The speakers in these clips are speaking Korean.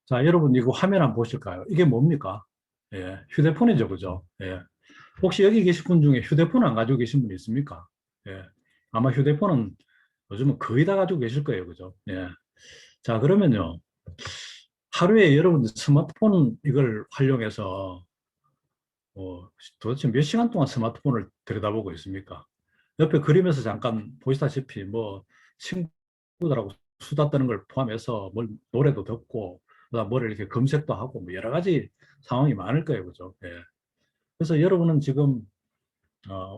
자, 여러분 이거 화면 한번 보실까요? 이게 뭡니까? 예, 휴대폰이죠, 그죠? 예. 혹시 여기 계신 분 중에 휴대폰 안 가지고 계신 분 있습니까? 예. 아마 휴대폰은 요즘은 거의 다 가지고 계실 거예요, 그죠? 예. 자, 그러면요. 하루에 여러분들 스마트폰 이걸 활용해서 도대체 몇 시간 동안 스마트폰을 들여다보고 있습니까? 옆에 그림에서 잠깐 보시다시피 뭐 친구들하고 수다 떠는 걸 포함해서 뭘 노래도 듣고 그다음 뭐를 이렇게 검색도 하고 뭐 여러 가지 상황이 많을 거예요, 그죠? 예. 그래서 여러분은 지금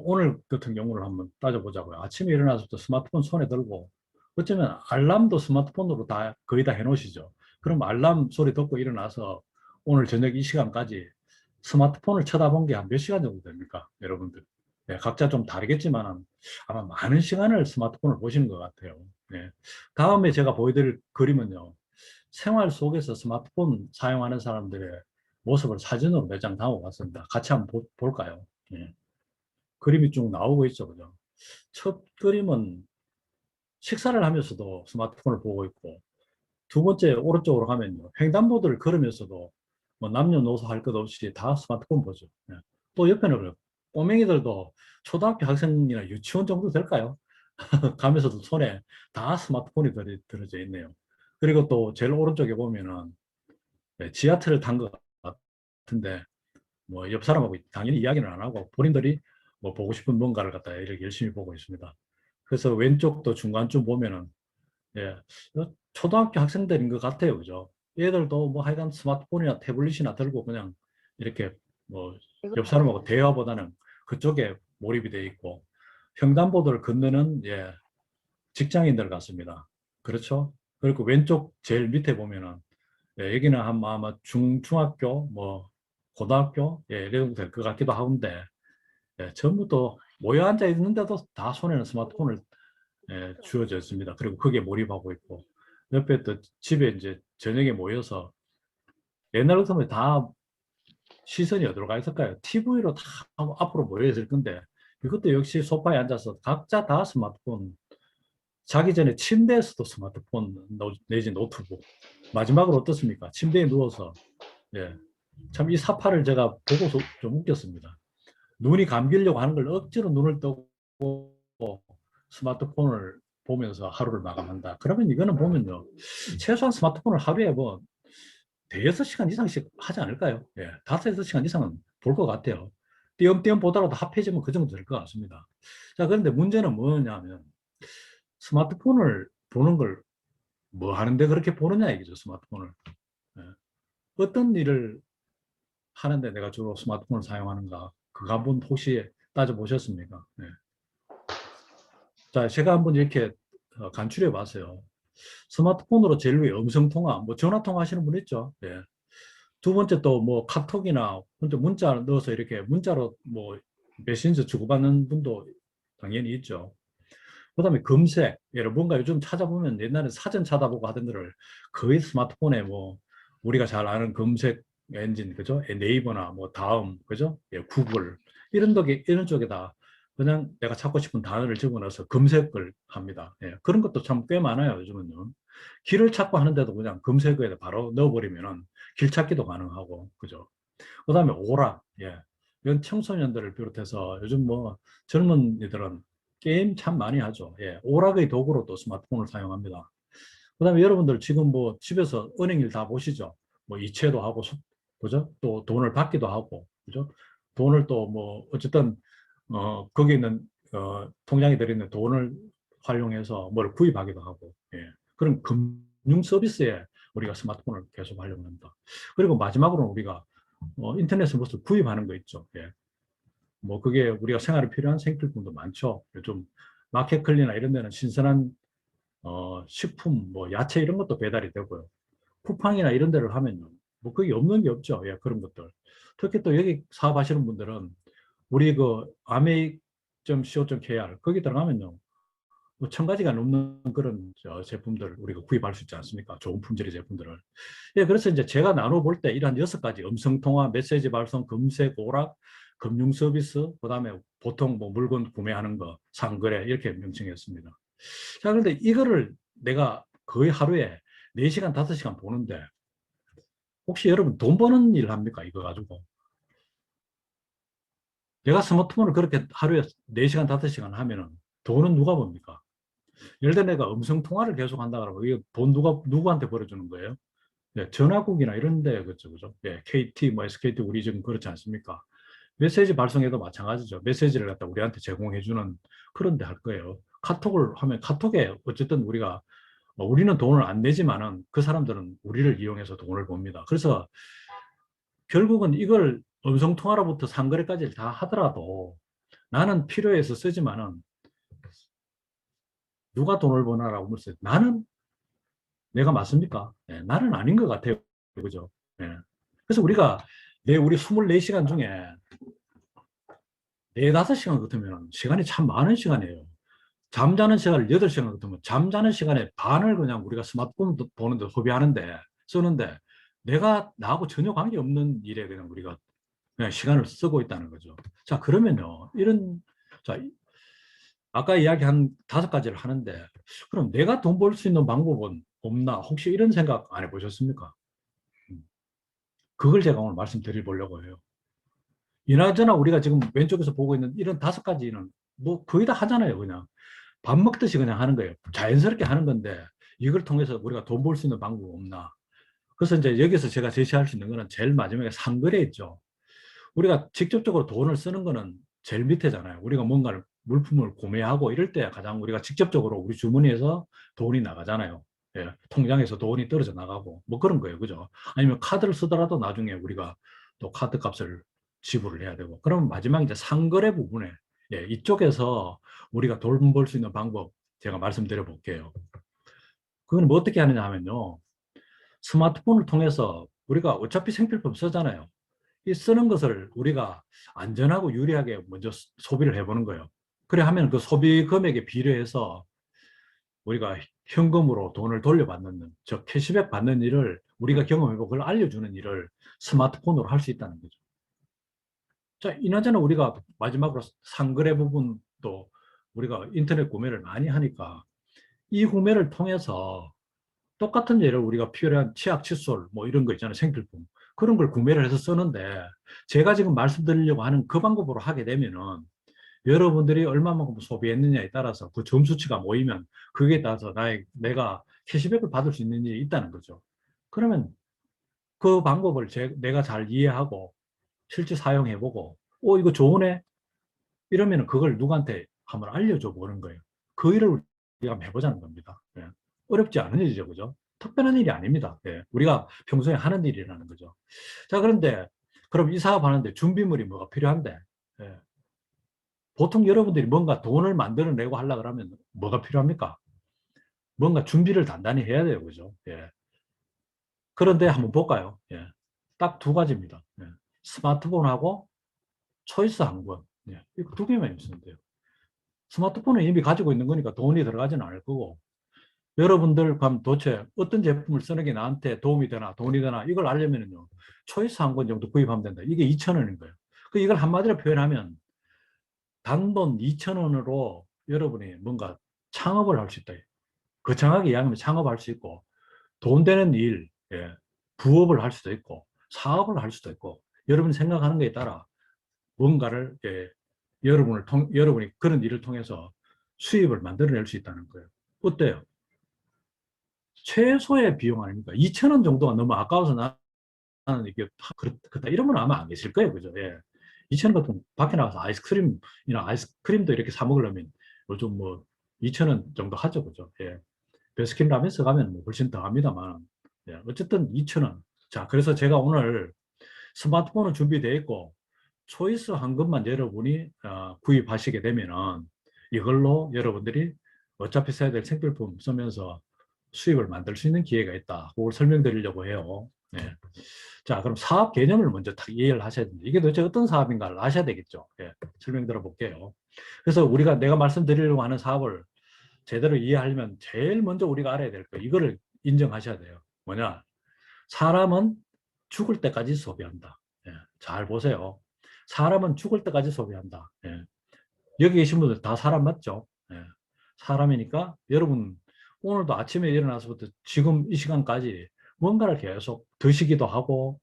오늘 같은 경우를 한번 따져보자고요. 아침에 일어나서부터 스마트폰 손에 들고 어쩌면 알람도 스마트폰으로 다 거의 다 해놓으시죠. 그럼 알람 소리 듣고 일어나서 오늘 저녁 이 시간까지 스마트폰을 쳐다본 게 한 몇 시간 정도 됩니까, 여러분들? 네, 각자 좀 다르겠지만 아마 많은 시간을 스마트폰을 보시는 것 같아요. 네. 다음에 제가 보여드릴 그림은요, 생활 속에서 스마트폰 사용하는 사람들의 모습을 사진으로 몇 장 담아봤습니다. 같이 한번 볼까요? 네. 그림이 쭉 나오고 있죠, 그죠? 첫 그림은 식사를 하면서도 스마트폰을 보고 있고, 두 번째 오른쪽으로 가면요, 횡단보도를 걸으면서도 뭐 남녀노소 할 것 없이 다 스마트폰 보죠. 예. 또 옆에는 그래요. 꼬맹이들도 초등학교 학생이나 유치원 정도 될까요? 가면서도 손에 다 스마트폰이 들어져 있네요. 그리고 또 제일 오른쪽에 보면은 지하철을 탄 것 같은데 뭐 옆 사람하고 당연히 이야기는 안 하고 본인들이 뭐 보고 싶은 뭔가를 갖다 이렇게 열심히 보고 있습니다. 그래서 왼쪽도 중간쯤 보면은 예, 초등학교 학생들인 것 같아요, 그죠? 얘들도 뭐 하여간 스마트폰이나 태블릿이나 들고 그냥 이렇게 뭐 옆 사람하고 대화보다는 그쪽에 몰입이 돼 있고 횡단보도를 건너는 예, 직장인들 같습니다. 그렇죠? 그리고 왼쪽 제일 밑에 보면은 예, 여기는 아마 중학교 뭐 고등학교 예, 이래도 될 것 같기도 한데 예, 전부 또 모여 앉아 있는데도 다 손에는 스마트폰을 주어져 있습니다. 그리고 거기에 몰입하고 있고 옆에 또 집에 이제 저녁에 모여서 옛날 같으면 다 시선이 어디로 가 있을까요? TV로 다 앞으로 모여 있을 건데 이것도 역시 소파에 앉아서 각자 다 스마트폰 자기 전에 침대에서도 스마트폰 내지 노트북 마지막으로 어떻습니까? 침대에 누워서 예, 참 이 사파를 제가 보고서 좀 웃겼습니다. 눈이 감기려고 하는 걸 억지로 눈을 뜨고 스마트폰을 보면서 하루를 마감한다. 그러면 이거는 보면요. 최소한 스마트폰을 하루에 뭐 대여섯 시간 이상씩 하지 않을까요? 예, 다섯 여섯 시간 이상은 볼 것 같아요. 띄엄띄엄 보더라도 합해지면 그 정도 될 것 같습니다. 자, 그런데 문제는 뭐냐면 스마트폰을 보는 걸 뭐 하는데 그렇게 보느냐 이거죠, 스마트폰을. 예. 어떤 일을 하는데 내가 주로 스마트폰을 사용하는가? 그거 한번 혹시 따져보셨습니까? 네. 자, 제가 한번 이렇게 간추려 봤어요. 스마트폰으로 제일 위에 음성통화, 뭐 전화통화 하시는 분 있죠? 예. 두 번째 또 뭐 카톡이나 문자 넣어서 이렇게 문자로 뭐 메신저 주고받는 분도 당연히 있죠. 그다음에 검색, 예를 뭔가 요즘 찾아보면 옛날에 사전 찾아보고 하던 거를 거의 스마트폰에 뭐 우리가 잘 아는 검색 엔진, 그죠? 네이버나 뭐 다음, 그죠? 예, 구글 이런 쪽에다 그냥 내가 찾고 싶은 단어를 집어넣어서 검색을 합니다. 예, 그런 것도 참 꽤 많아요, 요즘은요. 길을 찾고 하는데도 그냥 검색어에 바로 넣어버리면은 길 찾기도 가능하고, 그죠? 그다음에 오락, 예. 이건 청소년들을 비롯해서 요즘 뭐 젊은이들은 게임 참 많이 하죠. 예. 오락의 도구로 또 스마트폰을 사용합니다. 그다음에 여러분들 지금 뭐 집에서 은행 일 다 보시죠. 뭐 이체도 하고, 그죠? 또 돈을 받기도 하고, 그죠? 돈을 또 뭐 어쨌든 거기 있는 통장에 들어있는 돈을 활용해서 뭘 구입하기도 하고, 예. 그런 금융 서비스에 우리가 스마트폰을 계속 활용을 합니다. 그리고 마지막으로는 우리가 인터넷에 무엇을 구입하는 거 있죠. 예. 뭐 그게 우리가 생활에 필요한 생필품도 많죠. 요즘 마켓컬리나 이런 데는 신선한 식품, 뭐 야채 이런 것도 배달이 되고요. 쿠팡이나 이런 데를 하면요. 뭐 그게 없는 게 없죠. 예, 그런 것들. 특히 또 여기 사업하시는 분들은 우리 그 ameik.co.kr 거기 들어가면요. 뭐 천 가지가 넘는 그런 제품들을 우리가 구입할 수 있지 않습니까? 좋은 품질의 제품들을. 예, 그래서 이제 제가 나눠볼 때 이러한 여섯 가지 음성통화, 메시지 발송, 검색, 오락, 금융 서비스, 그다음에 보통 뭐 물건 구매하는 거, 상거래 이렇게 명칭했습니다. 자, 그런데 이거를 내가 거의 하루에 4시간, 5시간 보는데 혹시 여러분 돈 버는 일 합니까? 이거 가지고. 내가 스마트폰을 그렇게 하루에 4시간, 5시간 하면은 돈은 누가 봅니까? 예를 들어 내가 음성 통화를 계속 한다 그러면 이거 돈 누구한테 벌어주는 거예요? 예, 전화국이나 이런 데, 그죠, 그죠? 예, KT, 뭐 SKT 우리 지금 그렇지 않습니까? 메시지 발송에도 마찬가지죠. 메시지를 갖다 우리한테 제공해주는 그런 데 할 거예요. 카톡을 하면 카톡에 어쨌든 우리는 돈을 안 내지만은 그 사람들은 우리를 이용해서 돈을 봅니다. 그래서 결국은 이걸 음성통화로부터 상거래까지 다 하더라도 나는 필요해서 쓰지만은 누가 돈을 버나라고 물었어요. 나는 내가 맞습니까? 예, 나는 아닌 것 같아요. 그죠? 예. 그래서 우리 24시간 중에 4, 5시간 같으면 시간이 참 많은 시간이에요. 잠자는 시간을 8시간 같으면 잠자는 시간에 반을 그냥 우리가 스마트폰 보는데 소비하는데, 쓰는데, 나하고 전혀 관계없는 일에 그냥 시간을 쓰고 있다는 거죠. 자, 그러면요. 자, 아까 이야기한 5가지를 하는데, 그럼 내가 돈 벌 수 있는 방법은 없나? 혹시 이런 생각 안 해보셨습니까? 음, 그걸 제가 오늘 말씀드리려고 해요. 이나저나 우리가 지금 왼쪽에서 보고 있는 이런 5가지는 뭐 거의 다 하잖아요, 그냥. 밥 먹듯이 그냥 하는 거예요. 자연스럽게 하는 건데, 이걸 통해서 우리가 돈 벌 수 있는 방법이 없나? 그래서 이제 여기서 제가 제시할 수 있는 거는 제일 마지막에 상거래 있죠. 우리가 직접적으로 돈을 쓰는 거는 제일 밑에잖아요. 우리가 뭔가를 물품을 구매하고 이럴 때 가장 우리가 직접적으로 우리 주머니에서 돈이 나가잖아요. 예, 통장에서 돈이 떨어져 나가고 뭐 그런 거예요. 그죠? 아니면 카드를 쓰더라도 나중에 우리가 또 카드 값을 지불을 해야 되고. 그러면 마지막 이제 상거래 부분에, 예, 이쪽에서 우리가 돈 벌 수 있는 방법 제가 말씀드려 볼게요. 그건 뭐 어떻게 하느냐 하면요. 스마트폰을 통해서 우리가 어차피 생필품 쓰잖아요. 이 쓰는 것을 우리가 안전하고 유리하게 먼저 소비를 해보는 거예요. 그래 하면 그 소비 금액에 비례해서 우리가 현금으로 돈을 돌려받는, 즉 캐시백 받는 일을 우리가 경험해보고 그걸 알려주는 일을 스마트폰으로 할 수 있다는 거죠. 자, 이나저나 우리가 마지막으로 상거래 부분도 우리가 인터넷 구매를 많이 하니까 이 구매를 통해서 똑같은 예를 우리가 필요한 치약, 칫솔 뭐 이런 거 있잖아요. 생필품. 그런 걸 구매를 해서 쓰는데 제가 지금 말씀드리려고 하는 그 방법으로 하게 되면은 여러분들이 얼마만큼 소비했느냐에 따라서 그 점수치가 모이면 그게 따라서 내가 캐시백을 받을 수 있는 일이 있다는 거죠. 그러면 그 방법을 내가 잘 이해하고 실제 사용해보고 이거 좋으네? 이러면 그걸 누구한테 한번 알려줘 보는 거예요. 그 일을 우리가 한번 해보자는 겁니다. 예. 어렵지 않은 일이죠. 그죠? 특별한 일이 아닙니다. 예. 우리가 평소에 하는 일이라는 거죠. 자, 그런데 그럼 이 사업 하는데 준비물이 뭐가 필요한데, 예. 보통 여러분들이 뭔가 돈을 만들어내고 하려고 하면 뭐가 필요합니까? 뭔가 준비를 단단히 해야 돼요. 그죠? 예. 그런데 한번 볼까요? 예. 딱 2가지입니다. 예. 스마트폰하고 초이스 항공. 예. 이거 2개만 있으면 돼요. 스마트폰은 이미 가지고 있는 거니까 돈이 들어가지는 않을 거고, 여러분들 그럼 도대체 어떤 제품을 쓰는 게 나한테 도움이 되나 돈이 되나 이걸 알려면은요, 초이스 한 권 정도 구입하면 된다. 이게 2,000원인 거예요. 이걸 한마디로 표현하면 단돈 2,000원으로 여러분이 뭔가 창업을 할 수 있다. 거창하게 이야기하면 창업할 수 있고, 돈 되는 일, 예, 부업을 할 수도 있고, 사업을 할 수도 있고, 여러분이 생각하는 거에 따라 뭔가를, 예, 여러분이 그런 일을 통해서 수입을 만들어낼 수 있다는 거예요. 어때요? 최소의 비용 아닙니까? 2,000원 정도가 너무 아까워서 나는 이게 그렇다 이러면 아마 안 계실 거예요. 그죠? 예. 2,000원 같은 밖에 나가서 아이스크림도 이렇게 사 먹으려면 요즘 뭐 2,000원 정도 하죠. 그죠? 예. 베스킨 라빈스 가면 뭐 훨씬 더 합니다만. 예. 어쨌든 2,000원. 자, 그래서 제가 오늘 스마트폰은 준비되어 있고 초이스 한 것만 여러분이 구입하시게 되면은 이걸로 여러분들이 어차피 써야 될 생필품 쓰면서 수입을 만들 수 있는 기회가 있다. 그걸 설명드리려고 해요. 네. 자, 그럼 사업 개념을 먼저 딱 이해를 하셔야 됩니다. 이게 도대체 어떤 사업인가를 아셔야 되겠죠. 예, 설명 들어볼게요. 그래서 내가 말씀드리려고 하는 사업을 제대로 이해하려면 제일 먼저 우리가 알아야 될 거예요. 이거를 인정하셔야 돼요. 뭐냐? 사람은 죽을 때까지 소비한다. 예, 잘 보세요. 사람은 죽을 때까지 소비한다. 예. 여기 계신 분들 다 사람 맞죠? 예. 사람이니까 여러분 오늘도 아침에 일어나서부터 지금 이 시간까지 뭔가를 계속 드시기도 하고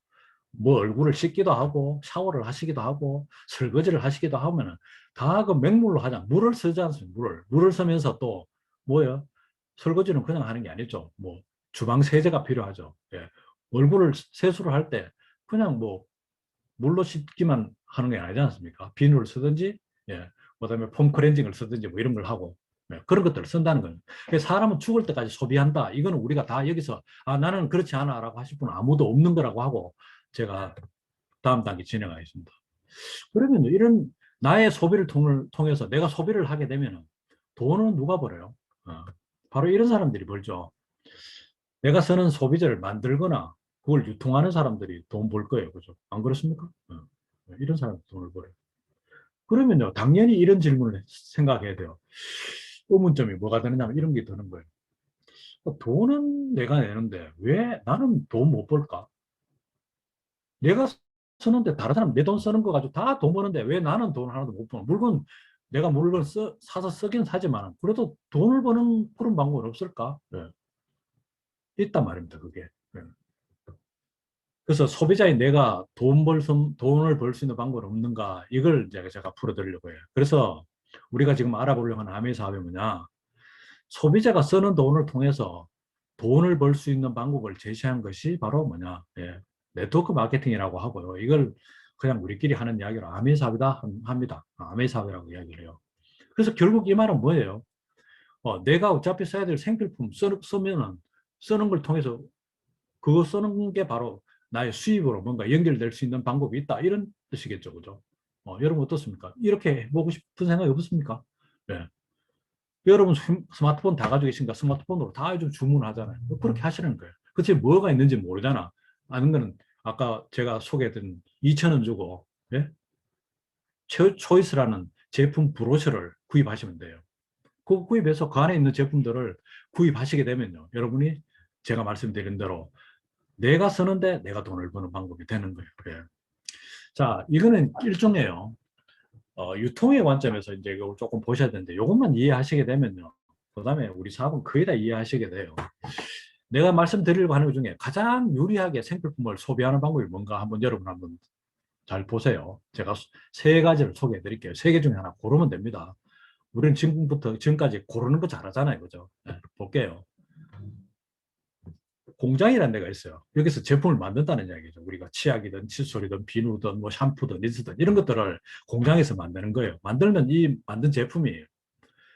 뭐 얼굴을 씻기도 하고 샤워를 하시기도 하고 설거지를 하시기도 하면은 다 그 맹물로 하자. 물을 쓰지 않습니까? 물을 쓰면서 또 뭐요? 설거지는 그냥 하는 게 아니죠. 뭐 주방 세제가 필요하죠. 예. 얼굴을 세수를 할 때 그냥 뭐 물로 씻기만 하는 게 아니지 않습니까? 비누를 쓰든지, 예, 그다음에 폼 클렌징을 쓰든지 뭐 이런 걸 하고, 예, 그런 것들을 쓴다는 거예요. 그래서 사람은 죽을 때까지 소비한다. 이거는 우리가 다 여기서 아 나는 그렇지 않아라고 하실 분은 아무도 없는 거라고 하고 제가 다음 단계 진행하겠습니다. 그러면 이런 나의 소비를 통해서 내가 소비를 하게 되면 돈은 누가 벌어요? 바로 이런 사람들이 벌죠. 내가 쓰는 소비재를 만들거나 그걸 유통하는 사람들이 돈 벌 거예요. 그죠? 안 그렇습니까? 이런 사람들 돈을 벌어요. 그러면요, 당연히 이런 질문을 생각해야 돼요. 의문점이 뭐가 되느냐, 이런 게 드는 거예요. 돈은 내가 내는데 왜 나는 돈 못 벌까? 내가 쓰는데 다른 사람 내 돈 쓰는 거 가지고 다 돈 버는데 왜 나는 돈 하나도 못 버는? 내가 물건 사서 쓰긴 사지만 그래도 돈을 버는 그런 방법은 없을까? 네. 있단 말입니다, 그게. 네. 그래서 소비자인 내가 돈을 벌 수 있는 방법은 없는가? 이걸 이제 제가 풀어드리려고 해요. 그래서 우리가 지금 알아보려고 하는 아메 사업이 뭐냐? 소비자가 쓰는 돈을 통해서 돈을 벌 수 있는 방법을 제시한 것이 바로 뭐냐? 예, 네트워크 마케팅이라고 하고요. 이걸 그냥 우리끼리 하는 이야기로 아메 사업이다 합니다. 아메 사업이라고 이야기를 해요. 그래서 결국 이 말은 뭐예요? 내가 어차피 써야 될 생필품 쓰면은 쓰는 걸 통해서 그거 쓰는 게 바로 나의 수입으로 뭔가 연결될 수 있는 방법이 있다. 이런 뜻이겠죠. 그죠? 여러분 어떻습니까? 이렇게 해보고 싶은 생각이 없습니까? 네. 여러분 스마트폰 다 가지고 계신가? 스마트폰으로 다 요즘 주문하잖아요. 그렇게 하시는 거예요. 그치 뭐가 있는지 모르잖아. 아는 거는 아까 제가 소개해드린 2,000원 주고 예? 초이스라는 제품 브로셔를 구입하시면 돼요. 그 구입해서 그 안에 있는 제품들을 구입하시게 되면요. 여러분이 제가 말씀드린 대로 내가 쓰는데 내가 돈을 버는 방법이 되는 거예요. 예. 자, 이거는 일종의요. 유통의 관점에서 이제 이걸 조금 보셔야 되는데, 이것만 이해하시게 되면요. 그 다음에 우리 사업은 거의 다 이해하시게 돼요. 내가 말씀드리려고 하는 것 중에 가장 유리하게 생필품을 소비하는 방법이 뭔가 여러분 한번 잘 보세요. 제가 세 가지를 소개해 드릴게요. 세 개 중에 하나 고르면 됩니다. 우리는 지금까지 고르는 거 잘하잖아요. 그죠? 네, 볼게요. 공장이라는 데가 있어요. 여기서 제품을 만든다는 이야기죠. 우리가 치약이든 칫솔이든 비누든 뭐 샴푸든 린스든 이런 것들을 공장에서 만드는 거예요. 만들면 이 만든 제품이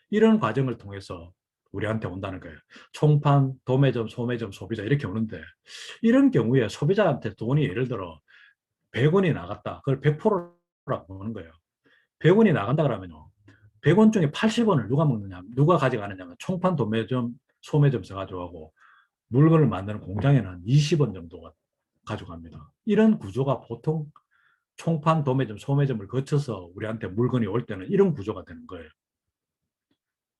이런 과정을 통해서 우리한테 온다는 거예요. 총판, 도매점, 소매점, 소비자 이렇게 오는데 이런 경우에 소비자한테 돈이 예를 들어 100원이 나갔다. 그걸 100%라고 보는 거예요. 100원이 나간다 그러면요. 100원 중에 80원을 누가 먹느냐, 누가 가져가느냐면 총판, 도매점, 소매점에서 가져가고 물건을 만드는 공장에는 한 20원 정도가 가져갑니다. 이런 구조가 보통 총판, 도매점, 소매점을 거쳐서 우리한테 물건이 올 때는 이런 구조가 되는 거예요.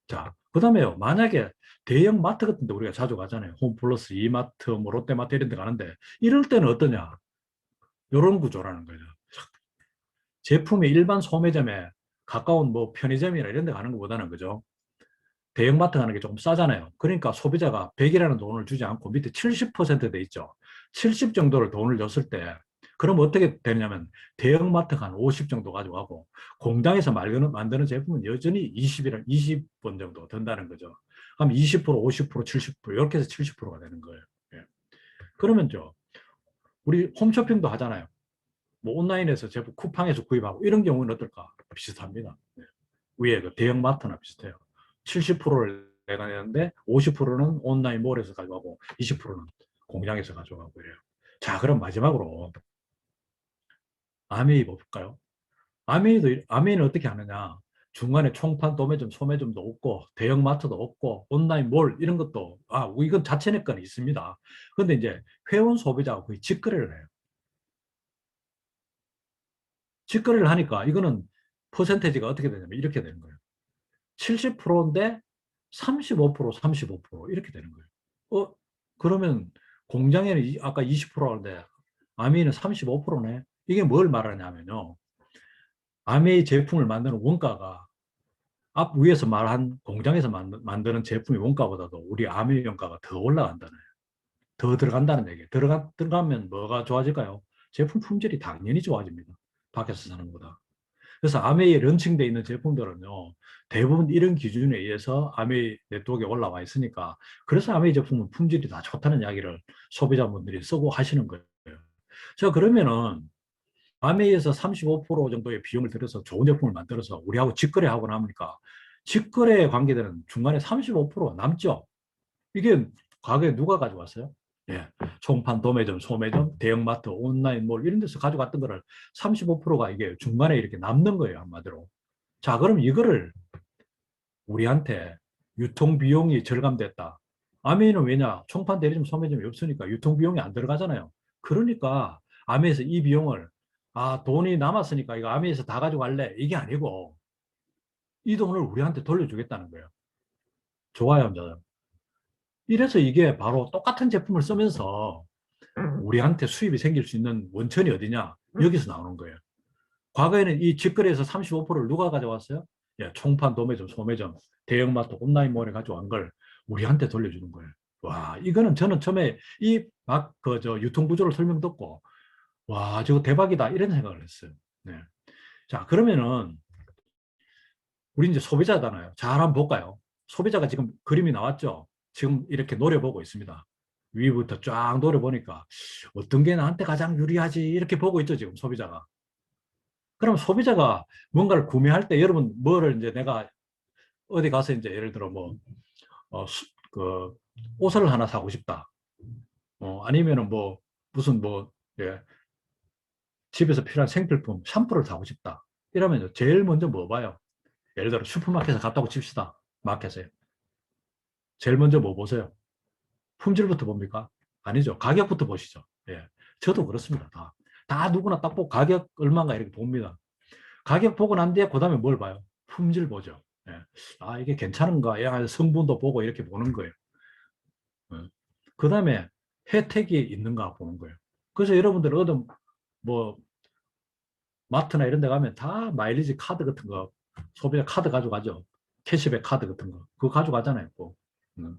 자, 그 다음에요. 만약에 대형 마트 같은 데 우리가 자주 가잖아요. 홈플러스, 이마트, 뭐 롯데마트 이런 데 가는데 이럴 때는 어떠냐? 이런 구조라는 거죠. 제품이 일반 소매점에 가까운 뭐 편의점이나 이런 데 가는 것보다는 그죠? 대형마트 가는 게 조금 싸잖아요. 그러니까 소비자가 100이라는 돈을 주지 않고 밑에 70%돼 있죠. 70 정도를 돈을 줬을 때 그럼 어떻게 되냐면 대형마트가 한 50 정도 가져가고 공장에서 만드는 제품은 여전히 20원 정도 든다는 거죠. 그럼 20%, 50%, 70% 이렇게 해서 70%가 되는 거예요. 예. 그러면 우리 홈쇼핑도 하잖아요. 뭐 온라인에서 제품 쿠팡에서 구입하고 이런 경우는 어떨까? 비슷합니다. 예. 위에 그 대형마트나 비슷해요. 70%를 내가 내는데 50%는 온라인 몰에서 가져가고 20%는 공장에서 가져가고 이래요. 자, 그럼 마지막으로 아메이 볼까요? 아메이는 어떻게 하느냐? 중간에 총판, 도매점, 소매점도 없고 대형마트도 없고 온라인 몰 이런 것도 이건 자체 내건 있습니다. 그런데 이제 회원 소비자가 거의 직거래를 해요. 직거래를 하니까 이거는 퍼센테이지가 어떻게 되냐면 이렇게 되는 거예요. 70%인데 35%, 35% 이렇게 되는 거예요. 그러면 공장에는 아까 20%인데 아미는 35%네. 이게 뭘 말하냐면요. 아미 제품을 만드는 원가가 앞 위에서 말한 공장에서 만드는 제품의 원가보다도 우리 아미 원가가 더 올라간다는 거예요. 더 들어간다는 얘기예요. 들어가면 뭐가 좋아질까요? 제품 품질이 당연히 좋아집니다. 밖에서 사는 것보다. 그래서 아메이에 런칭되어 있는 제품들은요, 대부분 이런 기준에 의해서 아메이 네트워크에 올라와 있으니까, 그래서 아메이 제품은 품질이 다 좋다는 이야기를 소비자분들이 쓰고 하시는 거예요. 자, 그러면은 아메이에서 35% 정도의 비용을 들여서 좋은 제품을 만들어서 우리하고 직거래하고 나니까 직거래 관계되는 중간에 35% 남죠. 이게 가격에 누가 가져왔어요? 예. 총판, 도매점, 소매점, 대형마트, 온라인몰 이런 데서 가져갔던 거를 35%가 이게 중간에 이렇게 남는 거예요, 한마디로. 자, 그럼 이거를 우리한테 유통비용이 절감됐다. 아메이는 왜냐? 총판, 대리점, 소매점이 없으니까 유통비용이 안 들어가잖아요. 그러니까 아메이에서 이 비용을 돈이 남았으니까 이거 아메이에서 다 가져갈래? 이게 아니고 이 돈을 우리한테 돌려주겠다는 거예요. 좋아요, 혼자. 이래서 이게 바로 똑같은 제품을 쓰면서 우리한테 수입이 생길 수 있는 원천이 어디냐? 여기서 나오는 거예요. 과거에는 이 직거래에서 35%를 누가 가져왔어요? 예, 총판, 도매점, 소매점, 대형마트, 온라인몰에 가져온 걸 우리한테 돌려주는 거예요. 와, 이거는 저는 처음에 이 막 유통 구조를 설명 듣고 와, 저거 대박이다 이런 생각을 했어요. 네. 자, 그러면은 우리 이제 소비자잖아요. 잘 한번 볼까요? 소비자가 지금 그림이 나왔죠? 지금 이렇게 노려보고 있습니다. 위부터 쫙 노려보니까 어떤 게 나한테 가장 유리하지 이렇게 보고 있죠, 지금 소비자가. 그럼 소비자가 뭔가를 구매할 때 여러분 뭐를 이제 내가 어디 가서 이제 예를 들어 뭐, 그 옷을 하나 사고 싶다. 아니면은 뭐 무슨 뭐, 예, 집에서 필요한 생필품, 샴푸를 사고 싶다. 이러면 제일 먼저 뭐 봐요? 예를 들어 슈퍼마켓에 갔다고 칩시다. 마켓에. 제일 먼저 뭐 보세요? 품질부터 봅니까? 아니죠. 가격부터 보시죠. 예. 저도 그렇습니다. 다 누구나 딱 보고 가격 얼마인가 이렇게 봅니다. 가격 보고 난 뒤에 그 다음에 뭘 봐요? 품질 보죠. 예. 이게 괜찮은가? 야, 성분도 보고 이렇게 보는 거예요. 그 다음에 혜택이 있는가 보는 거예요. 그래서 여러분들 어떤 뭐 마트나 이런 데 가면 다 마일리지 카드 같은 거, 소비자 카드 가져가죠. 캐시백 카드 같은 거. 그거 가져가잖아요. 꼭. 음.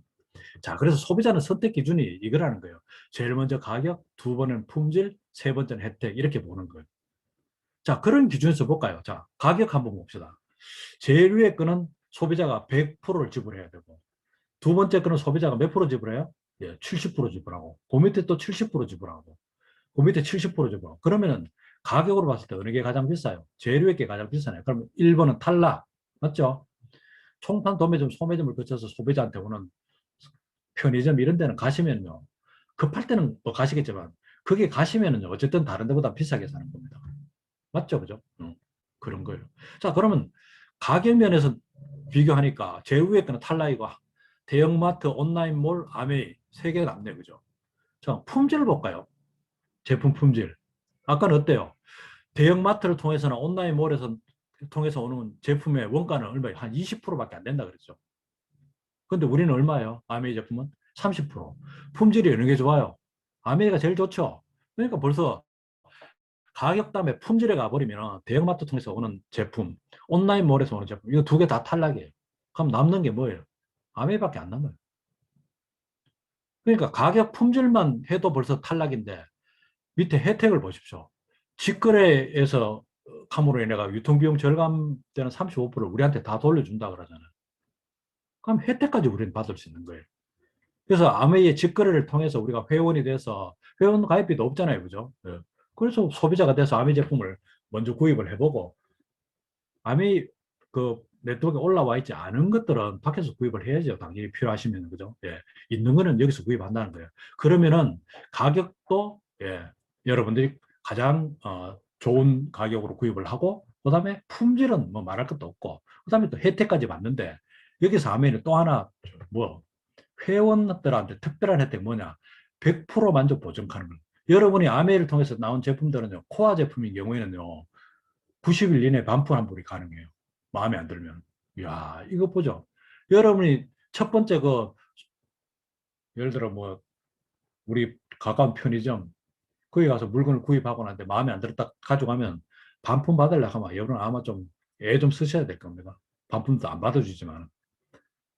자, 그래서 소비자는 선택 기준이 이거라는 거예요. 제일 먼저 가격, 두 번은 품질, 세 번째는 혜택, 이렇게 보는 거예요. 자, 그런 기준에서 볼까요? 자, 가격 한번 봅시다. 제일 위에 거는 소비자가 100%를 지불해야 되고, 두 번째 거는 소비자가 몇 프로 지불해요? 예, 70% 지불하고, 그 밑에 또 70% 지불하고, 그 밑에 70% 지불하고. 그러면은 가격으로 봤을 때 어느 게 가장 비싸요? 제일 위에 게 가장 비싸네요. 그럼 1번은 탈락. 맞죠? 총판 도매점, 소매점을 거쳐서 소비자한테 오는 편의점 이런 데는 가시면요. 급할 때는 뭐 가시겠지만, 거기 가시면은요. 어쨌든 다른 데보다 비싸게 사는 겁니다. 맞죠? 그죠? 그런 거예요. 자, 그러면 가격 면에서 비교하니까 제일 위에 거는 탈락이고, 대형마트, 온라인몰, 아메이 세 개가 남네요. 그죠? 자, 품질을 볼까요? 제품 품질. 아까는 어때요? 대형마트를 통해서나 온라인몰에서 통해서 오는 제품의 원가는 얼마예요? 한 20%밖에 안 된다 그랬죠. 근데 우리는 얼마예요? 아메이 제품은 30%. 품질이 어느 게 좋아요? 아메이가 제일 좋죠. 그러니까 벌써 가격 다음에 품질에 가버리면 대형마트 통해서 오는 제품, 온라인몰에서 오는 제품, 이거 두 개 다 탈락이에요. 그럼 남는 게 뭐예요? 아메이밖에 안 남아요. 그러니까 가격 품질만 해도 벌써 탈락인데 밑에 혜택을 보십시오. 직거래에서 함으로 인해 유통비용 절감되는 35%를 우리한테 다 돌려준다 그러잖아요. 그럼 혜택까지 우리는 받을 수 있는 거예요. 그래서 아메이의 직거래를 통해서 우리가 회원이 돼서 회원 가입비도 없잖아요. 그죠? 예. 그래서 소비자가 돼서 아메이 제품을 먼저 구입을 해보고 아메이 그 네트워크에 올라와 있지 않은 것들은 밖에서 구입을 해야죠. 당연히 필요하시면. 그죠? 예. 있는 거는 여기서 구입한다는 거예요. 그러면은 가격도 예. 여러분들이 가장 좋은 가격으로 구입을 하고 그다음에 품질은 뭐 말할 것도 없고 그다음에 또 혜택까지 받는데 여기서 아메이는 또 하나 뭐 회원들한테 특별한 혜택 뭐냐? 100% 만족 보증하는 거예요. 여러분이 아메이를 통해서 나온 제품들은요, 코아 제품인 경우에는요, 90일 이내 반품 환불이 가능해요. 마음에 안 들면. 이야, 이거 보죠. 여러분이 첫 번째 예를 들어 뭐, 우리 가까운 편의점, 거기 가서 물건을 구입하고 나는데 마음에 안 들었다 가져가면 반품 받으려고 하면 여러분 아마 좀 애 좀 쓰셔야 될 겁니다. 반품도 안 받아주지만.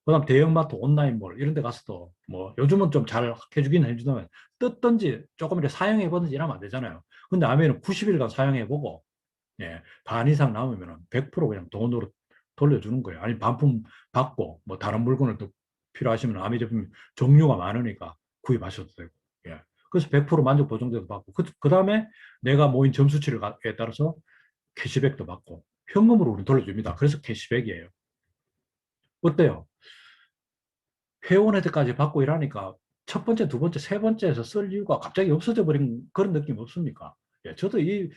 그다음 대형마트, 온라인몰 이런 데 가서도 뭐 요즘은 좀 잘 해주긴 해주지만 뜯든지 조금 이렇게 사용해보든지 이러면 안 되잖아요. 근데 아메는 90일간 사용해보고 예, 반 이상 남으면 100% 그냥 돈으로 돌려주는 거예요. 아니 반품 받고 뭐 다른 물건을 또 필요하시면 아메 제품 종류가 많으니까 구입하셔도 되고 예. 그래서 100% 만족 보증제도 받고 그다음에 내가 모인 점수치를 에 따라서 캐시백도 받고 현금으로 우리 돌려줍니다. 그래서 캐시백이에요. 어때요? 회원한테까지 받고 일하니까 첫 번째, 두 번째, 세 번째에서 쓸 이유가 갑자기 없어져 버린 그런 느낌 없습니까? 예, 저도 이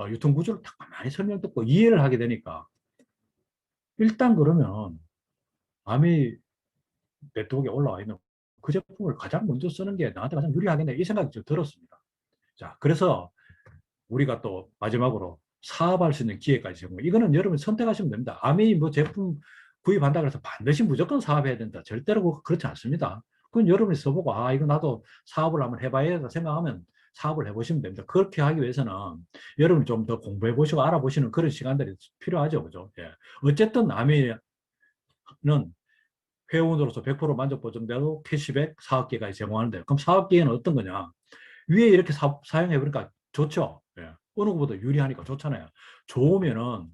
유통구조를 딱 많이 설명 듣고 이해를 하게 되니까 일단 그러면 암이 네트워크에 올라와 있는 그 제품을 가장 먼저 쓰는 게 나한테 가장 유리하겠네 이 생각이 좀 들었습니다. 자, 그래서 우리가 또 마지막으로 사업할 수 있는 기회까지 제공. 이거는 여러분이 선택하시면 됩니다. 암이 뭐 제품 구입한다 그래서 반드시 무조건 사업해야 된다. 절대로 그렇지 않습니다. 그건 여러분이 써보고 아 이거 나도 사업을 한번 해봐야겠다 생각하면 사업을 해보시면 됩니다. 그렇게 하기 위해서는 여러분이 좀 더 공부해 보시고 알아보시는 그런 시간들이 필요하죠. 그죠? 예. 어쨌든 아미는 회원으로서 100% 만족 보장대로 캐시백 사업기회까지 제공하는데 그럼 사업기회는 어떤 거냐? 위에 이렇게 사용해보니까 좋죠. 예. 어느 것보다 유리하니까 좋잖아요. 좋으면은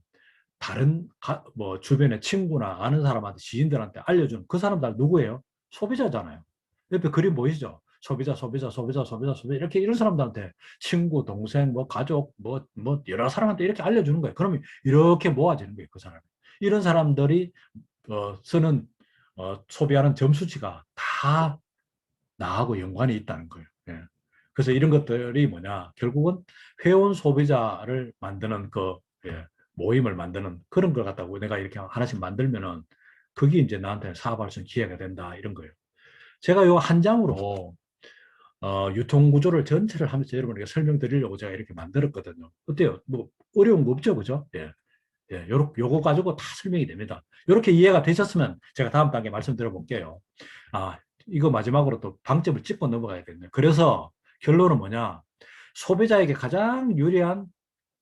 다른 뭐 주변의 친구나 아는 사람한테 지인들한테 알려주는 그 사람들 누구예요? 소비자잖아요. 옆에 그림 보이시죠? 소비자, 소비자, 소비자, 소비자, 소비자 이렇게 이런 사람들한테 친구, 동생, 뭐 가족, 뭐 여러 사람한테 이렇게 알려주는 거예요. 그러면 이렇게 모아지는 거예요. 그 사람이. 이런 사람들이 쓰는 소비하는 점수치가 다 나하고 연관이 있다는 거예요. 예. 그래서 이런 것들이 뭐냐, 결국은 회원 소비자를 만드는 예, 모임을 만드는 그런 걸 갖다고 내가 이렇게 하나씩 만들면은 그게 이제 나한테 사업할 수 있는 기회가 된다 이런 거예요. 제가 요 한 장으로 유통 구조를 전체를 하면서 여러분에게 설명드리려고 제가 이렇게 만들었거든요. 어때요? 뭐 어려운 거 없죠, 그죠? 예. 예, 요거 가지고 다 설명이 됩니다. 이렇게 이해가 되셨으면 제가 다음 단계 말씀드려 볼게요. 아, 이거 마지막으로 또 방점을 찍고 넘어가야겠네요. 그래서 결론은 뭐냐? 소비자에게 가장 유리한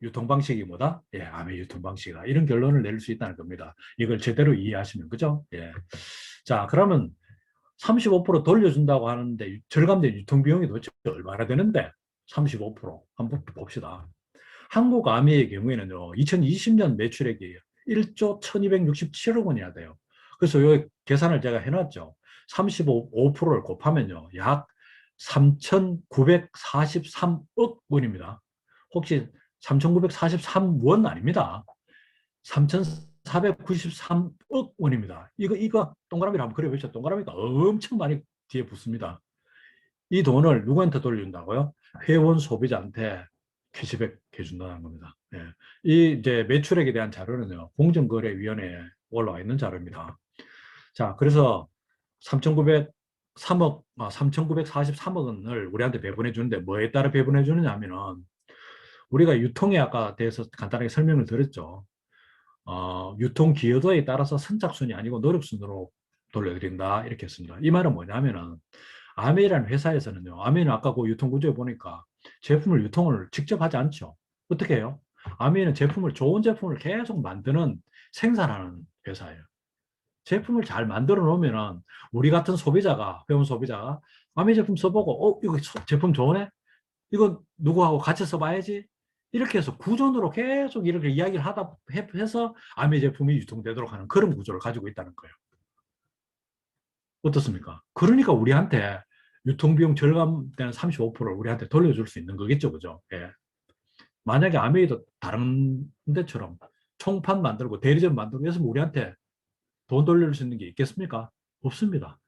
유통방식이 뭐다? 예, 암의 유통방식이다. 이런 결론을 내릴 수 있다는 겁니다. 이걸 제대로 이해하시면, 그죠? 예. 자, 그러면 35% 돌려준다고 하는데 절감된 유통비용이 도대체 얼마나 되는데? 35% 한번 봅시다. 한국 아미의 경우에는요, 2020년 매출액이 1조 1267억 원이나 돼요. 그래서 이 계산을 제가 해놨죠. 35%를 곱하면요, 약 3,943억 원입니다. 혹시 3,943원 아닙니다. 3,493억 원입니다. 이거 동그라미를 한번 그려보시죠. 동그라미가 엄청 많이 뒤에 붙습니다. 이 돈을 누구한테 돌려준다고요? 회원 소비자한테 캐시백 해준다는 겁니다. 예. 이 이제 매출액에 대한 자료는요, 공정거래위원회에 올라와 있는 자료입니다. 자, 그래서 3,903억, 3,943억 원을 우리한테 배분해 주는데 뭐에 따라 배분해 주느냐 하면은 우리가 유통에 아까 대해서 간단하게 설명을 드렸죠. 유통 기여도에 따라서 선착순이 아니고 노력순으로 돌려드린다 이렇게 했습니다. 이 말은 뭐냐면은 아메이라는 회사에서는요. 아메이는 아까 그 유통구조에 보니까 제품을 유통을 직접 하지 않죠. 어떻게 해요? 아메이는 좋은 제품을 계속 만드는 생산하는 회사예요. 제품을 잘 만들어 놓으면은 우리 같은 소비자가, 회원 소비자가 아메이 제품 써보고, 이거 제품 좋네? 이거 누구하고 같이 써봐야지? 이렇게 해서 구전으로 계속 이렇게 이야기를 해서 아메이 제품이 유통되도록 하는 그런 구조를 가지고 있다는 거예요. 어떻습니까? 그러니까 우리한테 유통비용 절감되는 35%를 우리한테 돌려줄 수 있는 거겠죠, 그죠? 예. 만약에 아메이도 다른 데처럼 총판 만들고 대리점 만들고 해서 우리한테 돈 돌려줄 수 있는 게 있겠습니까? 없습니다.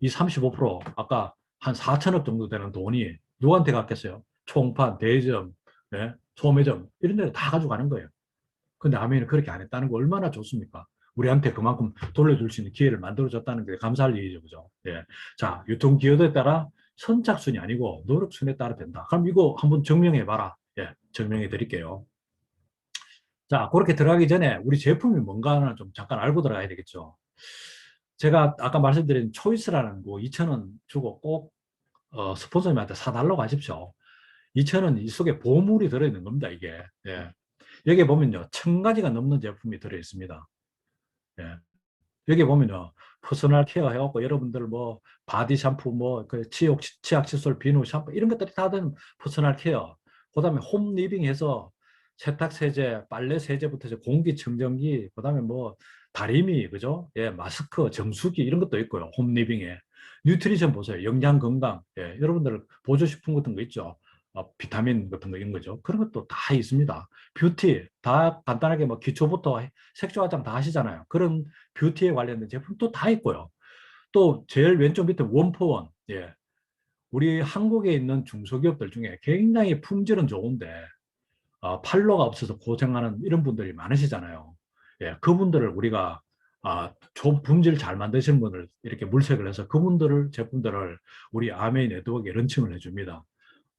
이 35% 아까 한 4천억 정도 되는 돈이 누구한테 갔겠어요? 총판, 대리점, 예? 소매점 이런 데로 다 가져가는 거예요. 근데 아메이는 그렇게 안 했다는 거 얼마나 좋습니까? 우리한테 그만큼 돌려줄 수 있는 기회를 만들어줬다는 게 감사할 일이죠. 그죠? 예. 자, 유통기여도에 따라 선착순이 아니고 노력순에 따라 된다. 그럼 이거 한번 증명해 봐라. 예, 증명해 드릴게요. 자, 그렇게 들어가기 전에 우리 제품이 뭔가는 좀 잠깐 알고 들어가야 되겠죠. 제가 아까 말씀드린 초이스라는 거 2,000원 주고 꼭 스폰서님한테 사달라고 하십시오. 2,000원 이 속에 보물이 들어있는 겁니다, 이게. 예. 여기 보면요, 1,000가지가 넘는 제품이 들어있습니다. 예. 여기 보면요, 퍼스널 케어 해갖고 여러분들 뭐 바디 샴푸, 뭐그 치약 칫솔, 비누, 샴푸 이런 것들이 다 된 퍼스널 케어. 그다음에 홈 리빙 해서 세탁 세제, 빨래 세제부터 해서 공기청정기, 그다음에 뭐 다리미, 그죠? 예, 마스크, 정수기 이런 것도 있고요. 홈 리빙에. 뉴트리션 보세요. 영양 건강. 예, 여러분들 보조식품 같은 거 있죠. 비타민 같은 거 이런 거죠. 그런 것도 다 있습니다. 뷰티 다 간단하게 뭐 기초부터 색조 화장 다 하시잖아요. 그런 뷰티에 관련된 제품도 다 있고요. 또 제일 왼쪽 밑에 원포원. 예. 우리 한국에 있는 중소기업들 중에 굉장히 품질은 좋은데 판로가 없어서 고생하는 이런 분들이 많으시잖아요. 예, 그분들을 우리가 좋은 품질 잘 만드시는 분을 이렇게 물색을 해서 그분들을 제품들을 우리 아메이 네트워크에 런칭을 해줍니다.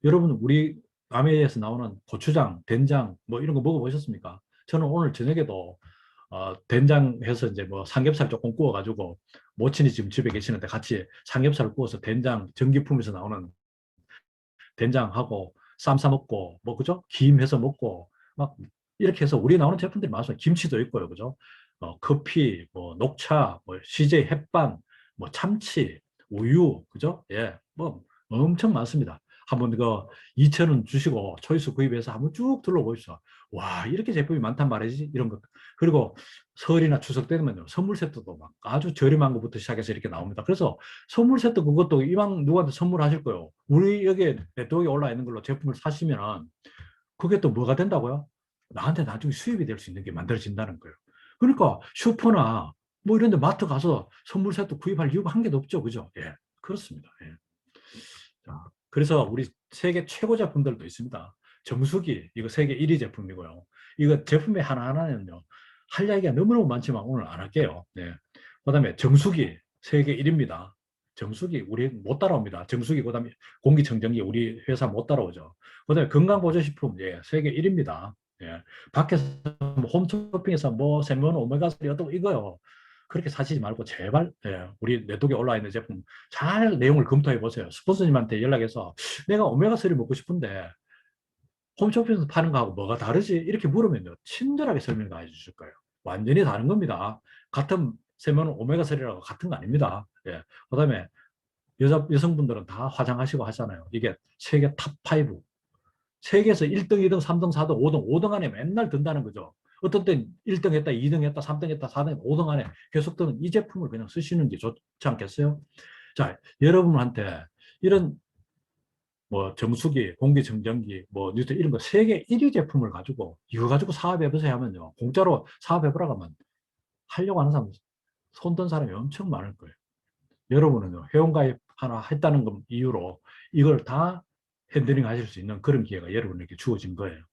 여러분 우리 아메이에서 나오는 고추장, 된장 뭐 이런 거 먹어보셨습니까? 저는 오늘 저녁에도 된장 해서 이제 뭐 삼겹살 조금 구워가지고 모친이 지금 집에 계시는데 같이 삼겹살을 구워서 된장 전기품에서 나오는 된장하고 쌈 싸 먹고 뭐 그죠? 김 해서 먹고 막 이렇게 해서 우리 나오는 제품들이 많습니다. 김치도 있고요, 그죠? 커피, 뭐 녹차, 뭐 CJ 햇반, 뭐 참치, 우유, 그죠? 예, 뭐 엄청 많습니다. 한번 그 2,000원 주시고 초이스 구입해서 한번 쭉 둘러보십시오. 와, 이렇게 제품이 많단 말이지 이런 것. 그리고 설이나 추석 때면요 선물 세트도 막 아주 저렴한 것부터 시작해서 이렇게 나옵니다. 그래서 선물 세트 그것도 이왕 누구한테 선물하실 거요. 우리 여기에 네트워크에 올라 있는 걸로 제품을 사시면 그게 또 뭐가 된다고요? 나한테 나중에 수입이 될 수 있는 게 만들어진다는 거예요. 그러니까 슈퍼나 뭐 이런 데 마트 가서 선물 세트 구입할 이유가 한 개도 없죠. 그죠? 예. 그렇습니다. 예. 자, 그래서 우리 세계 최고 제품들도 있습니다. 정수기, 이거 세계 1위 제품이고요. 이거 제품의 하나하나는요, 할 이야기가 너무너무 많지만 오늘 안 할게요. 네. 그 다음에 정수기, 세계 1위입니다. 정수기, 우리 못 따라옵니다. 정수기, 그 다음에 공기청정기, 우리 회사 못 따라오죠. 그 다음에 건강보조식품, 예, 세계 1위입니다. 예. 밖에서 뭐 홈쇼핑에서 뭐 세면 오메가3 어떤 이거요. 그렇게 사시지 말고 제발 예, 우리 네트워크에 올라와 있는 제품 잘 내용을 검토해 보세요. 스폰서님한테 연락해서 내가 오메가3 먹고 싶은데 홈쇼핑에서 파는 거하고 뭐가 다르지? 이렇게 물으면요. 친절하게 설명을 해 주실 거예요. 완전히 다른 겁니다. 같은 세면 오메가3라고 같은 거 아닙니다. 예. 그다음에 여성분들은 다 화장하시고 하잖아요. 이게 세계 탑5. 세계에서 1등, 2등, 3등, 4등, 5등, 5등 안에 맨날 든다는 거죠. 어떤 땐 1등 했다, 2등 했다, 3등 했다, 4등 했다, 5등 안에 계속 드는 이 제품을 그냥 쓰시는 게 좋지 않겠어요? 자, 여러분한테 이런 뭐 정수기, 공기청정기, 뭐 뉴트 이런 거 세계 1위 제품을 가지고 이거 가지고 사업해보세요 하면요. 공짜로 사업해보라고 하면 하려고 하는 사람, 손든 사람이 엄청 많을 거예요. 여러분은요, 회원가입 하나 했다는 것 이유로 이걸 다 핸들링 하실 수 있는 그런 기회가 여러분에게 주어진 거예요.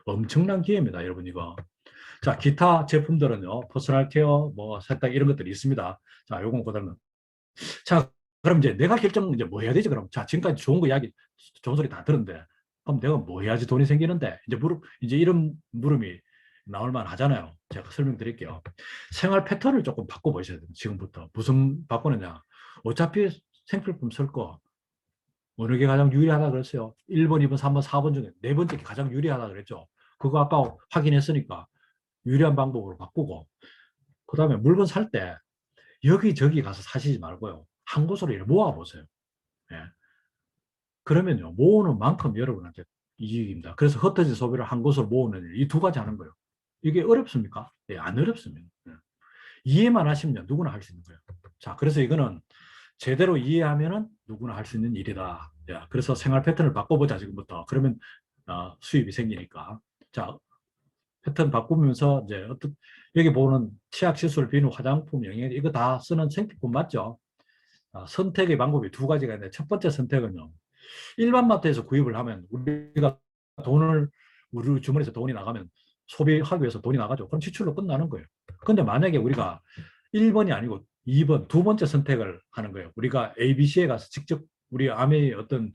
엄청난 기회입니다, 여러분 이거. 자, 기타 제품들은요, 퍼스널 케어, 뭐 세탁 이런 것들이 있습니다. 자, 요건 그다음에 자, 그럼 이제 내가 결정 이제 뭐 해야 되지 그럼? 자, 지금까지 좋은 거 이야기, 좋은 소리 다 들었는데, 그럼 내가 뭐 해야지 돈이 생기는데? 이제 이런 물음이 나올 만 하잖아요. 제가 설명드릴게요. 생활 패턴을 조금 바꿔보셔야 돼요. 지금부터. 무슨 바꾸느냐? 어차피 생필품 쓸 거, 어느 게 가장 유리하다 그랬어요. 1번, 2번, 3번, 4번 중에 네 번째 게 가장 유리하다 그랬죠. 그거 아까 확인했으니까 유리한 방법으로 바꾸고, 그 다음에 물건 살 때 여기저기 가서 사시지 말고요. 한 곳으로 이렇게 모아보세요. 예. 그러면요, 모으는 만큼 여러분한테 이익입니다. 그래서 흩어진 소비를 한 곳으로 모으는 이 두 가지 하는 거예요. 이게 어렵습니까? 예, 안 어렵습니다. 예. 이해만 하시면 누구나 할 수 있는 거예요. 자, 그래서 이거는 제대로 이해하면은 누구나 할 수 있는 일이다. 예, 그래서 생활 패턴을 바꿔보자, 지금부터. 그러면 수입이 생기니까. 자, 패턴 바꾸면서 이제 여기 보는 치약, 시술, 비누, 화장품, 영양, 이거 다 쓰는 생필품 맞죠? 선택의 방법이 두 가지가 있는데 첫 번째 선택은요. 일반 마트에서 구입을 하면 우리가 돈을 우리 주머니에서 돈이 나가면 소비하기 위해서 돈이 나가죠. 그럼 지출로 끝나는 거예요. 근데 만약에 우리가 1번이 아니고 2번, 두 번째 선택을 하는 거예요. 우리가 ABC에 가서 직접 우리 아메의 어떤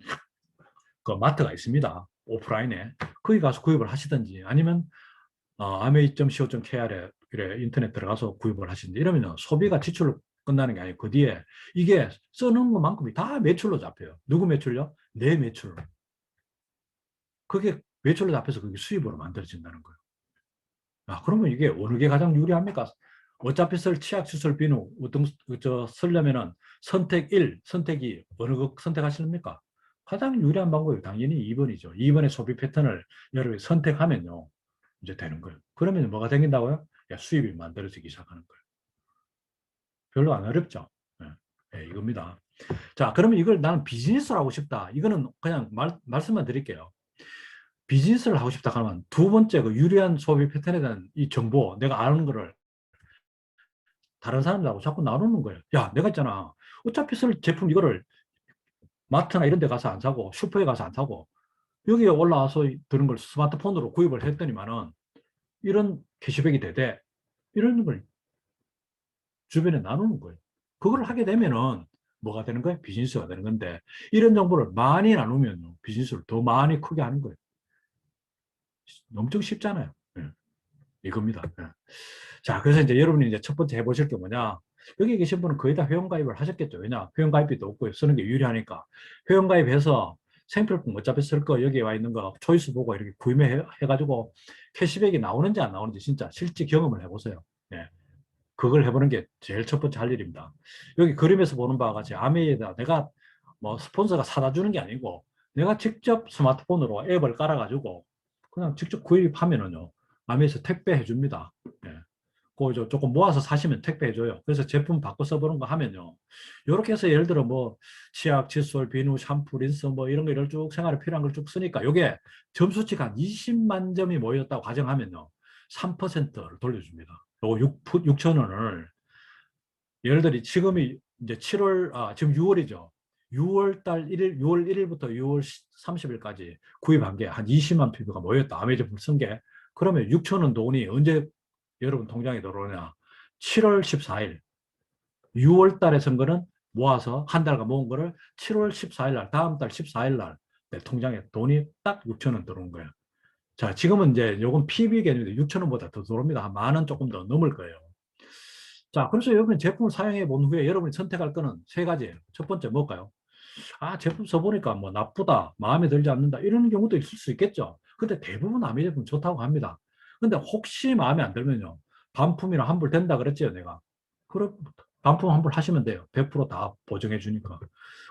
그 마트가 있습니다. 오프라인에. 거기 가서 구입을 하시든지 아니면 amazon.co.kr에 인터넷 들어가서 구입을 하시는데 이러면 소비가 지출로 끝나는 게 아니고 그 뒤에 이게 써놓은 것만큼이 다 매출로 잡혀요. 누구 매출요? 내 매출로. 그게 매출로 잡혀서 그게 수입으로 만들어진다는 거예요. 그러면 이게 어느 게 가장 유리합니까? 어차피 쓸 치약, 추설, 비누, 쓰려면은 선택 1, 선택 2, 어느 거 선택하십니까? 가장 유리한 방법이 당연히 2번이죠. 2번의 소비 패턴을 여러분이 선택하면요. 이제 되는 거예요. 그러면 뭐가 생긴다고요? 야, 수입이 만들어지기 시작하는 거예요. 별로 안 어렵죠? 네, 네, 이겁니다. 자, 그러면 이걸 나는 비즈니스를 하고 싶다. 이거는 그냥 말씀만 드릴게요. 비즈니스를 하고 싶다 하면 두 번째 그 유리한 소비 패턴에 대한 이 정보, 내가 아는 거를 다른 사람들하고 자꾸 나누는 거예요. 야, 내가 있잖아. 어차피 쓸 제품 이거를 마트나 이런 데 가서 안 사고, 슈퍼에 가서 안 사고, 여기에 올라와서 드는 걸 스마트폰으로 구입을 했더니만은 이런 캐시백이 되대. 이런 걸 주변에 나누는 거예요. 그걸 하게 되면은 뭐가 되는 거예요? 비즈니스가 되는 건데, 이런 정보를 많이 나누면 비즈니스를 더 많이 크게 하는 거예요. 엄청 쉽잖아요. 예, 이겁니다. 예. 자, 그래서 이제 여러분이 이제 첫 번째 해보실 게 뭐냐? 여기 계신 분은 거의 다 회원가입을 하셨겠죠. 왜냐? 회원가입비도 없고 쓰는 게 유리하니까. 회원가입해서 생필품 어차피 쓸 거 여기에 와 있는 거 초이스 보고 이렇게 구매해가지고 캐시백이 나오는지 안 나오는지 진짜 실제 경험을 해보세요. 예. 그걸 해보는 게 제일 첫 번째 할 일입니다. 여기 그림에서 보는 바와 같이 아메이에다 내가 뭐 스폰서가 사다 주는 게 아니고 내가 직접 스마트폰으로 앱을 깔아가지고 그냥 직접 구입하면은요. 아메이에서 택배해 줍니다. 예. 그 조금 모아서 사시면 택배해 줘요. 그래서 제품 바꿔 써보는 거 하면요. 이렇게 해서 예를 들어 뭐 치약, 칫솔, 비누, 샴푸, 린스 뭐 이런 거를 쭉 생활에 필요한 걸 쭉 쓰니까 이게 점수치가 한 20만 점이 모였다고 가정하면요. 3%를 돌려줍니다. 요거 6천 원을 예를 들어 지금이 이제 7월, 지금 6월이죠. 6월 달 1일, 6월 1일부터 6월 30일까지 구입한 게 한 20만 피부가 모였다. 아메 제품 쓴 게. 그러면 6천 원 돈이 언제 여러분 통장에 들어오냐? 7월 14일. 6월 달에 쓴 거는 모아서 한 달간 모은 거를 7월 14일 날, 다음 달 14일 날 내 통장에 돈이 딱 6천 원 들어온 거예요. 자, 지금은 이제 요건 PB 개념인데 6천 원보다 더 들어옵니다. 한 만 원 조금 더 넘을 거예요. 자, 그래서 여러분이 제품을 사용해 본 후에 여러분이 선택할 거는 세 가지예요. 첫 번째 뭘까요? 아, 제품 써보니까 뭐 나쁘다, 마음에 들지 않는다, 이런 경우도 있을 수 있겠죠. 근데 대부분 아미 제품 좋다고 합니다. 근데 혹시 마음에 안 들면요. 반품이나 환불 된다 그랬지요, 내가. 그럼 반품 환불 하시면 돼요. 100%다 보증해 주니까.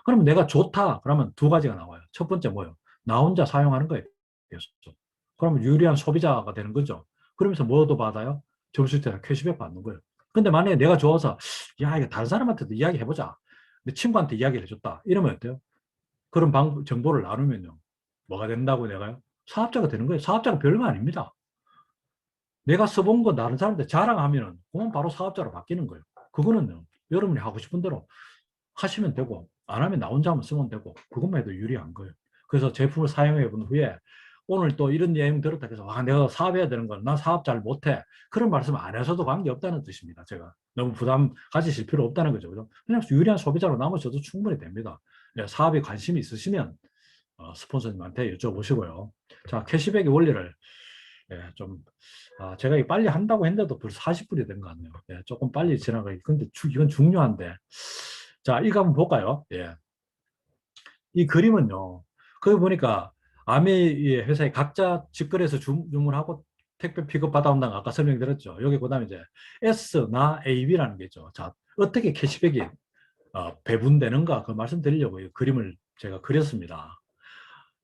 그러면 내가 좋다, 그러면 두 가지가 나와요. 첫 번째 뭐예요? 나 혼자 사용하는 거예요. 계속. 그러면 유리한 소비자가 되는 거죠. 그러면서 뭐도 받아요? 점수대나 캐시백 받는 거예요. 근데 만약에 내가 좋아서, 야, 이거 다른 사람한테도 이야기해보자. 내 친구한테 이야기를 해줬다. 이러면 어때요? 그런 정보를 나누면요. 뭐가 된다고 내가요? 사업자가 되는 거예요. 사업자가 별거 아닙니다. 내가 써본 거 다른 사람한테 자랑하면은, 그건 바로 사업자로 바뀌는 거예요. 그거는요. 여러분이 하고 싶은 대로 하시면 되고, 안 하면 나 혼자 하면 쓰면 되고, 그것만 해도 유리한 거예요. 그래서 제품을 사용해 본 후에, 오늘 또 이런 내용 들었다 해서, 와, 내가 사업해야 되는 건, 나 사업 잘 못해. 그런 말씀 안 하셔도 관계없다는 뜻입니다. 제가. 너무 부담 가지실 필요 없다는 거죠. 그죠? 그냥 유리한 소비자로 남으셔도 충분히 됩니다. 예, 사업에 관심이 있으시면, 스폰서님한테 여쭤보시고요. 자, 캐시백의 원리를, 예, 좀, 제가 빨리 한다고 했는데도 벌써 40분이 된 것 같네요. 예, 조금 빨리 지나가기. 근데 이건 중요한데. 자, 이거 한번 볼까요? 예. 이 그림은요. 거기 보니까 아메이 회사에 각자 직거래해서 주문하고 택배 픽업 받아온다는 거 아까 설명드렸죠. 여기 그다음에 이제 S, 나, AB라는 게 있죠. 자, 어떻게 캐시백이 배분되는가 그 말씀드리려고 이 그림을 제가 그렸습니다.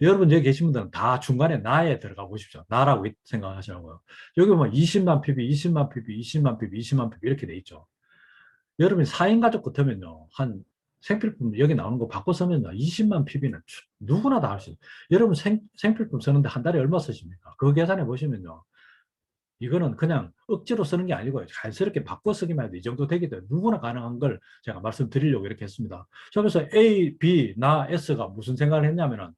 여러분 여기 계신 분들은 다 중간에 나에 들어가 보십시오. 나라고 생각하시라고요. 여기 뭐 20만 PB, 20만 PB, 20만 PB, 20만 PB 이렇게 돼 있죠. 여러분이 4인 가족 같으면요. 한 생필품 여기 나오는 거 바꿔 쓰면요. 20만 PB는 누구나 다 할 수 있어요. 여러분 생필품 쓰는데 한 달에 얼마 쓰십니까? 그 계산해 보시면요. 이거는 그냥 억지로 쓰는 게 아니고요. 자연스럽게 바꿔 쓰기만 해도 이 정도 되기 때문에 누구나 가능한 걸 제가 말씀드리려고 이렇게 했습니다. 자, 그래서 A, B, 나, S가 무슨 생각을 했냐면은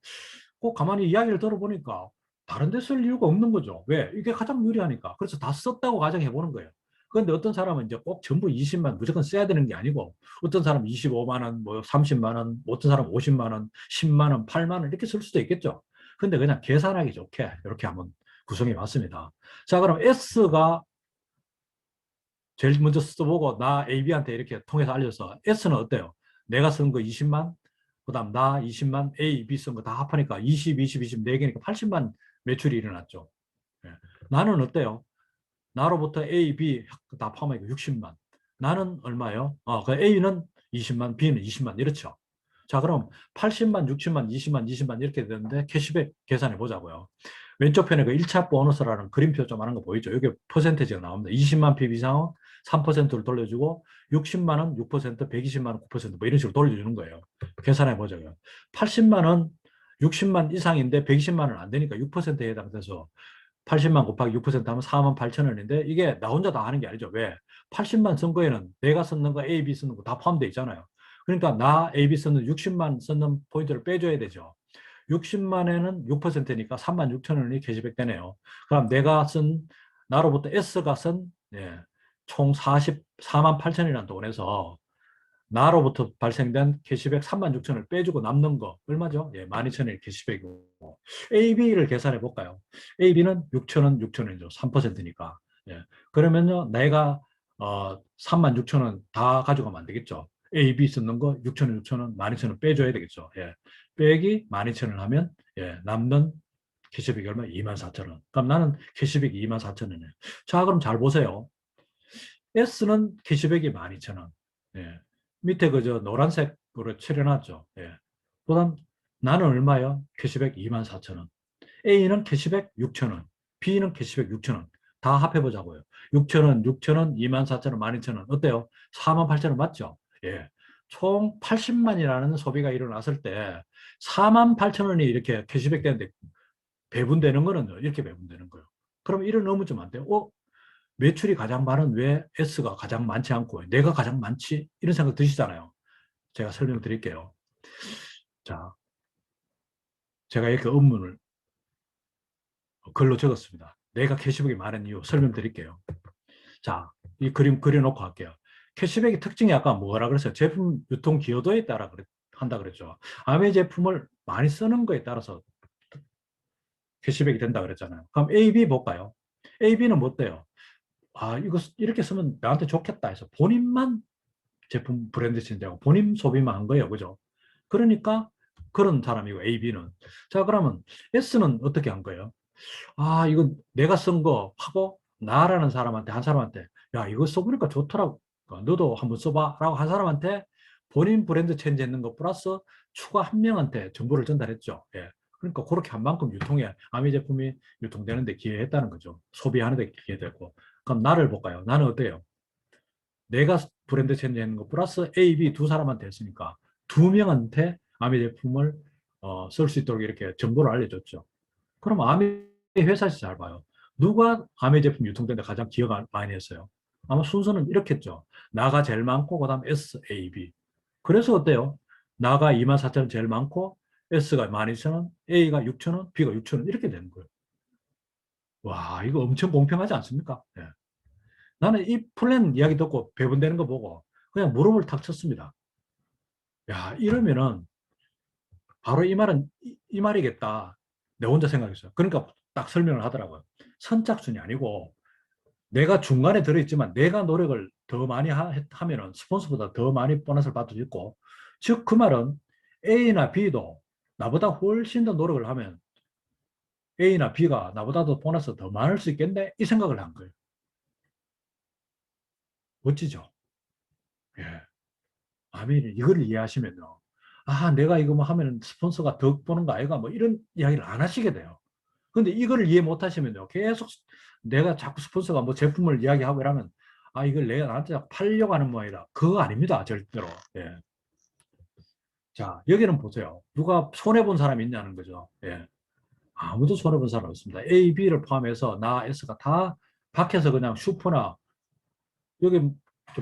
꼭 가만히 이야기를 들어보니까 다른 데 쓸 이유가 없는 거죠. 왜? 이게 가장 유리하니까. 그래서 다 썼다고 가정해 보는 거예요. 그런데 어떤 사람은 이제 꼭 전부 20만 무조건 써야 되는 게 아니고 어떤 사람은 25만 원, 뭐 30만 원, 어떤 사람은 50만 원, 10만 원, 8만 원 이렇게 쓸 수도 있겠죠. 근데 그냥 계산하기 좋게 이렇게 한번 구성해 왔습니다. 자, 그럼 S가 제일 먼저 써보고 나 AB한테 이렇게 통해서 알려서 S는 어때요? 내가 쓴 거 20만, 그다음 나 20만, A, B 쓴 거 다 합하니까 20, 20, 20, 4개니까 80만 매출이 일어났죠. 예. 나는 어때요? 나로부터 A, B 다 포함하니까 60만. 나는 얼마예요? 그 A는 20만, B는 20만 이렇죠. 자, 그럼 80만, 60만, 20만, 20만 이렇게 되는데 캐시백 계산해 보자고요. 왼쪽 편에 그 1차 보너스라는 그림표 좀 하는 거 보이죠? 이게 퍼센테이지가 나옵니다. 20만 핍 이상은 3%를 돌려주고 60만 원 6%, 120만 원 9%뭐 이런 식으로 돌려주는 거예요. 계산해 보자고요. 80만 원 60만 이상인데 120만 원 안 되니까 6%에 해당돼서 80만 곱하기 6% 하면 4만 8천 원인데 이게 나 혼자 다 하는 게 아니죠. 왜? 80만 쓴 거에는 내가 썼는 거 A, B 쓰는 거 다 포함되어 있잖아요. 그러니까 나 A, B 쓰는 60만 쓰는 포인트를 빼줘야 되죠. 60만에는 6%니까 3만 6천 원이 캐시백 되네요. 그럼 내가 쓴 나로부터 S가 쓴 총 44만 8천이라는 돈에서 나로부터 발생된 캐시백 3만 6천을 빼주고 남는 거 얼마죠? 12,000원이 캐시백이고 AB를 계산해 볼까요? AB는 6천원, 6천원이죠. 3%니까. 그러면요, 내가 3만 6천원 다 가져가면 안 되겠죠. AB 쓰는 거 6천원, 6천원, 12,000원 빼줘야 되겠죠. 빼기 12,000원 하면 남는 캐시백이 얼마? 24,000원. 그럼 나는 캐시백이 24,000원이에요. 자, 그럼 잘 보세요. S는 캐시백이 12,000원. 밑에 그저 노란색으로 칠해놨죠. 그다음 나는 얼마요? 캐시백 24,000원. A는 캐시백 6,000원. B는 캐시백 6,000원. 다 합해보자고요. 6,000원, 6,000원, 24,000원, 12,000원. 어때요? 48,000원 맞죠? 총 80만이라는 소비가 일어났을 때 48,000원이 이렇게 캐시백 되는데 배분되는 거는 이렇게 배분되는 거예요. 그럼 1은 너무 좀 안 돼요. 매출이 가장 많은 왜 S가 가장 많지 않고 내가 가장 많지? 이런 생각 드시잖아요. 제가 설명드릴게요. 자, 제가 이렇게 업문을 글로 적었습니다. 내가 캐시백이 많은 이유 설명드릴게요. 자, 이 그림 그려놓고 할게요. 캐시백의 특징이 아까 뭐라 그랬어요? 제품 유통 기여도에 따라 한다 그랬죠. 아메 제품을 많이 쓰는 거에 따라서 캐시백이 된다 그랬잖아요. 그럼 A, B 볼까요? A, B는 뭐 어때요? 이거 이렇게 쓰면 나한테 좋겠다 해서 본인만 제품 브랜드 신자고 본인 소비만 한 거예요. 그죠? 그러니까 그런 사람이고 A, B는. 자, 그러면 S는 어떻게 한 거예요? 이거 내가 쓴 거 하고 나라는 사람한테 한 사람한테 야, 이거 써보니까 좋더라고. 너도 한번 써봐. 라고 한 사람한테 본인 브랜드 체인지 했는 거 플러스 추가 한 명한테 정보를 전달했죠. 그러니까 그렇게 한 만큼 유통에 아미 제품이 유통되는데 기여했다는 거죠. 소비하는데 기여됐고. 그럼 나를 볼까요? 나는 어때요? 내가 브랜드 체인지하는 거 플러스 A, B 두 사람한테 했으니까 두 명한테 아미 제품을 쓸 수 있도록 이렇게 정보를 알려줬죠. 그럼 아미 회사에서 잘 봐요. 누가 아미 제품 유통되는데 가장 기여가 많이 했어요? 아마 순서는 이렇겠죠. 나가 제일 많고 그다음 S, A, B. 그래서 어때요? 나가 24,000원 제일 많고 S가 12,000원, A가 6,000원, B가 6,000원 이렇게 되는 거예요. 와, 이거 엄청 공평하지 않습니까? 나는 이 플랜 이야기 듣고 배분되는 거 보고 그냥 무릎을 탁 쳤습니다. 야, 이러면은 바로 이 말은 이 말이겠다. 내 혼자 생각했어요. 그러니까 딱 설명을 하더라고요. 선착순이 아니고 내가 중간에 들어있지만 내가 노력을 더 많이 하면은 스폰서보다 더 많이 보너스를 받을 수 있고 즉 그 말은 A나 B도 나보다 훨씬 더 노력을 하면 A나 B가 나보다도 보너스 더 많을 수 있겠네 이 생각을 한 거예요. 멋지죠? 예. 아미는 이걸 이해하시면요. 내가 이거 뭐 하면 스폰서가 더 보는 거 아이가 뭐 이런 이야기를 안 하시게 돼요. 근데 이걸 이해 못 하시면요. 계속 내가 자꾸 스폰서가 뭐 제품을 이야기하고 이러면 이걸 내가 나한테 팔려고 하는 모양이다. 그거 아닙니다. 절대로. 예. 자, 여기는 보세요. 누가 손해본 사람이 있냐는 거죠. 예. 아무도 손해본 사람 없습니다. A, B를 포함해서 나 S가 다 밖에서 그냥 슈퍼나 여기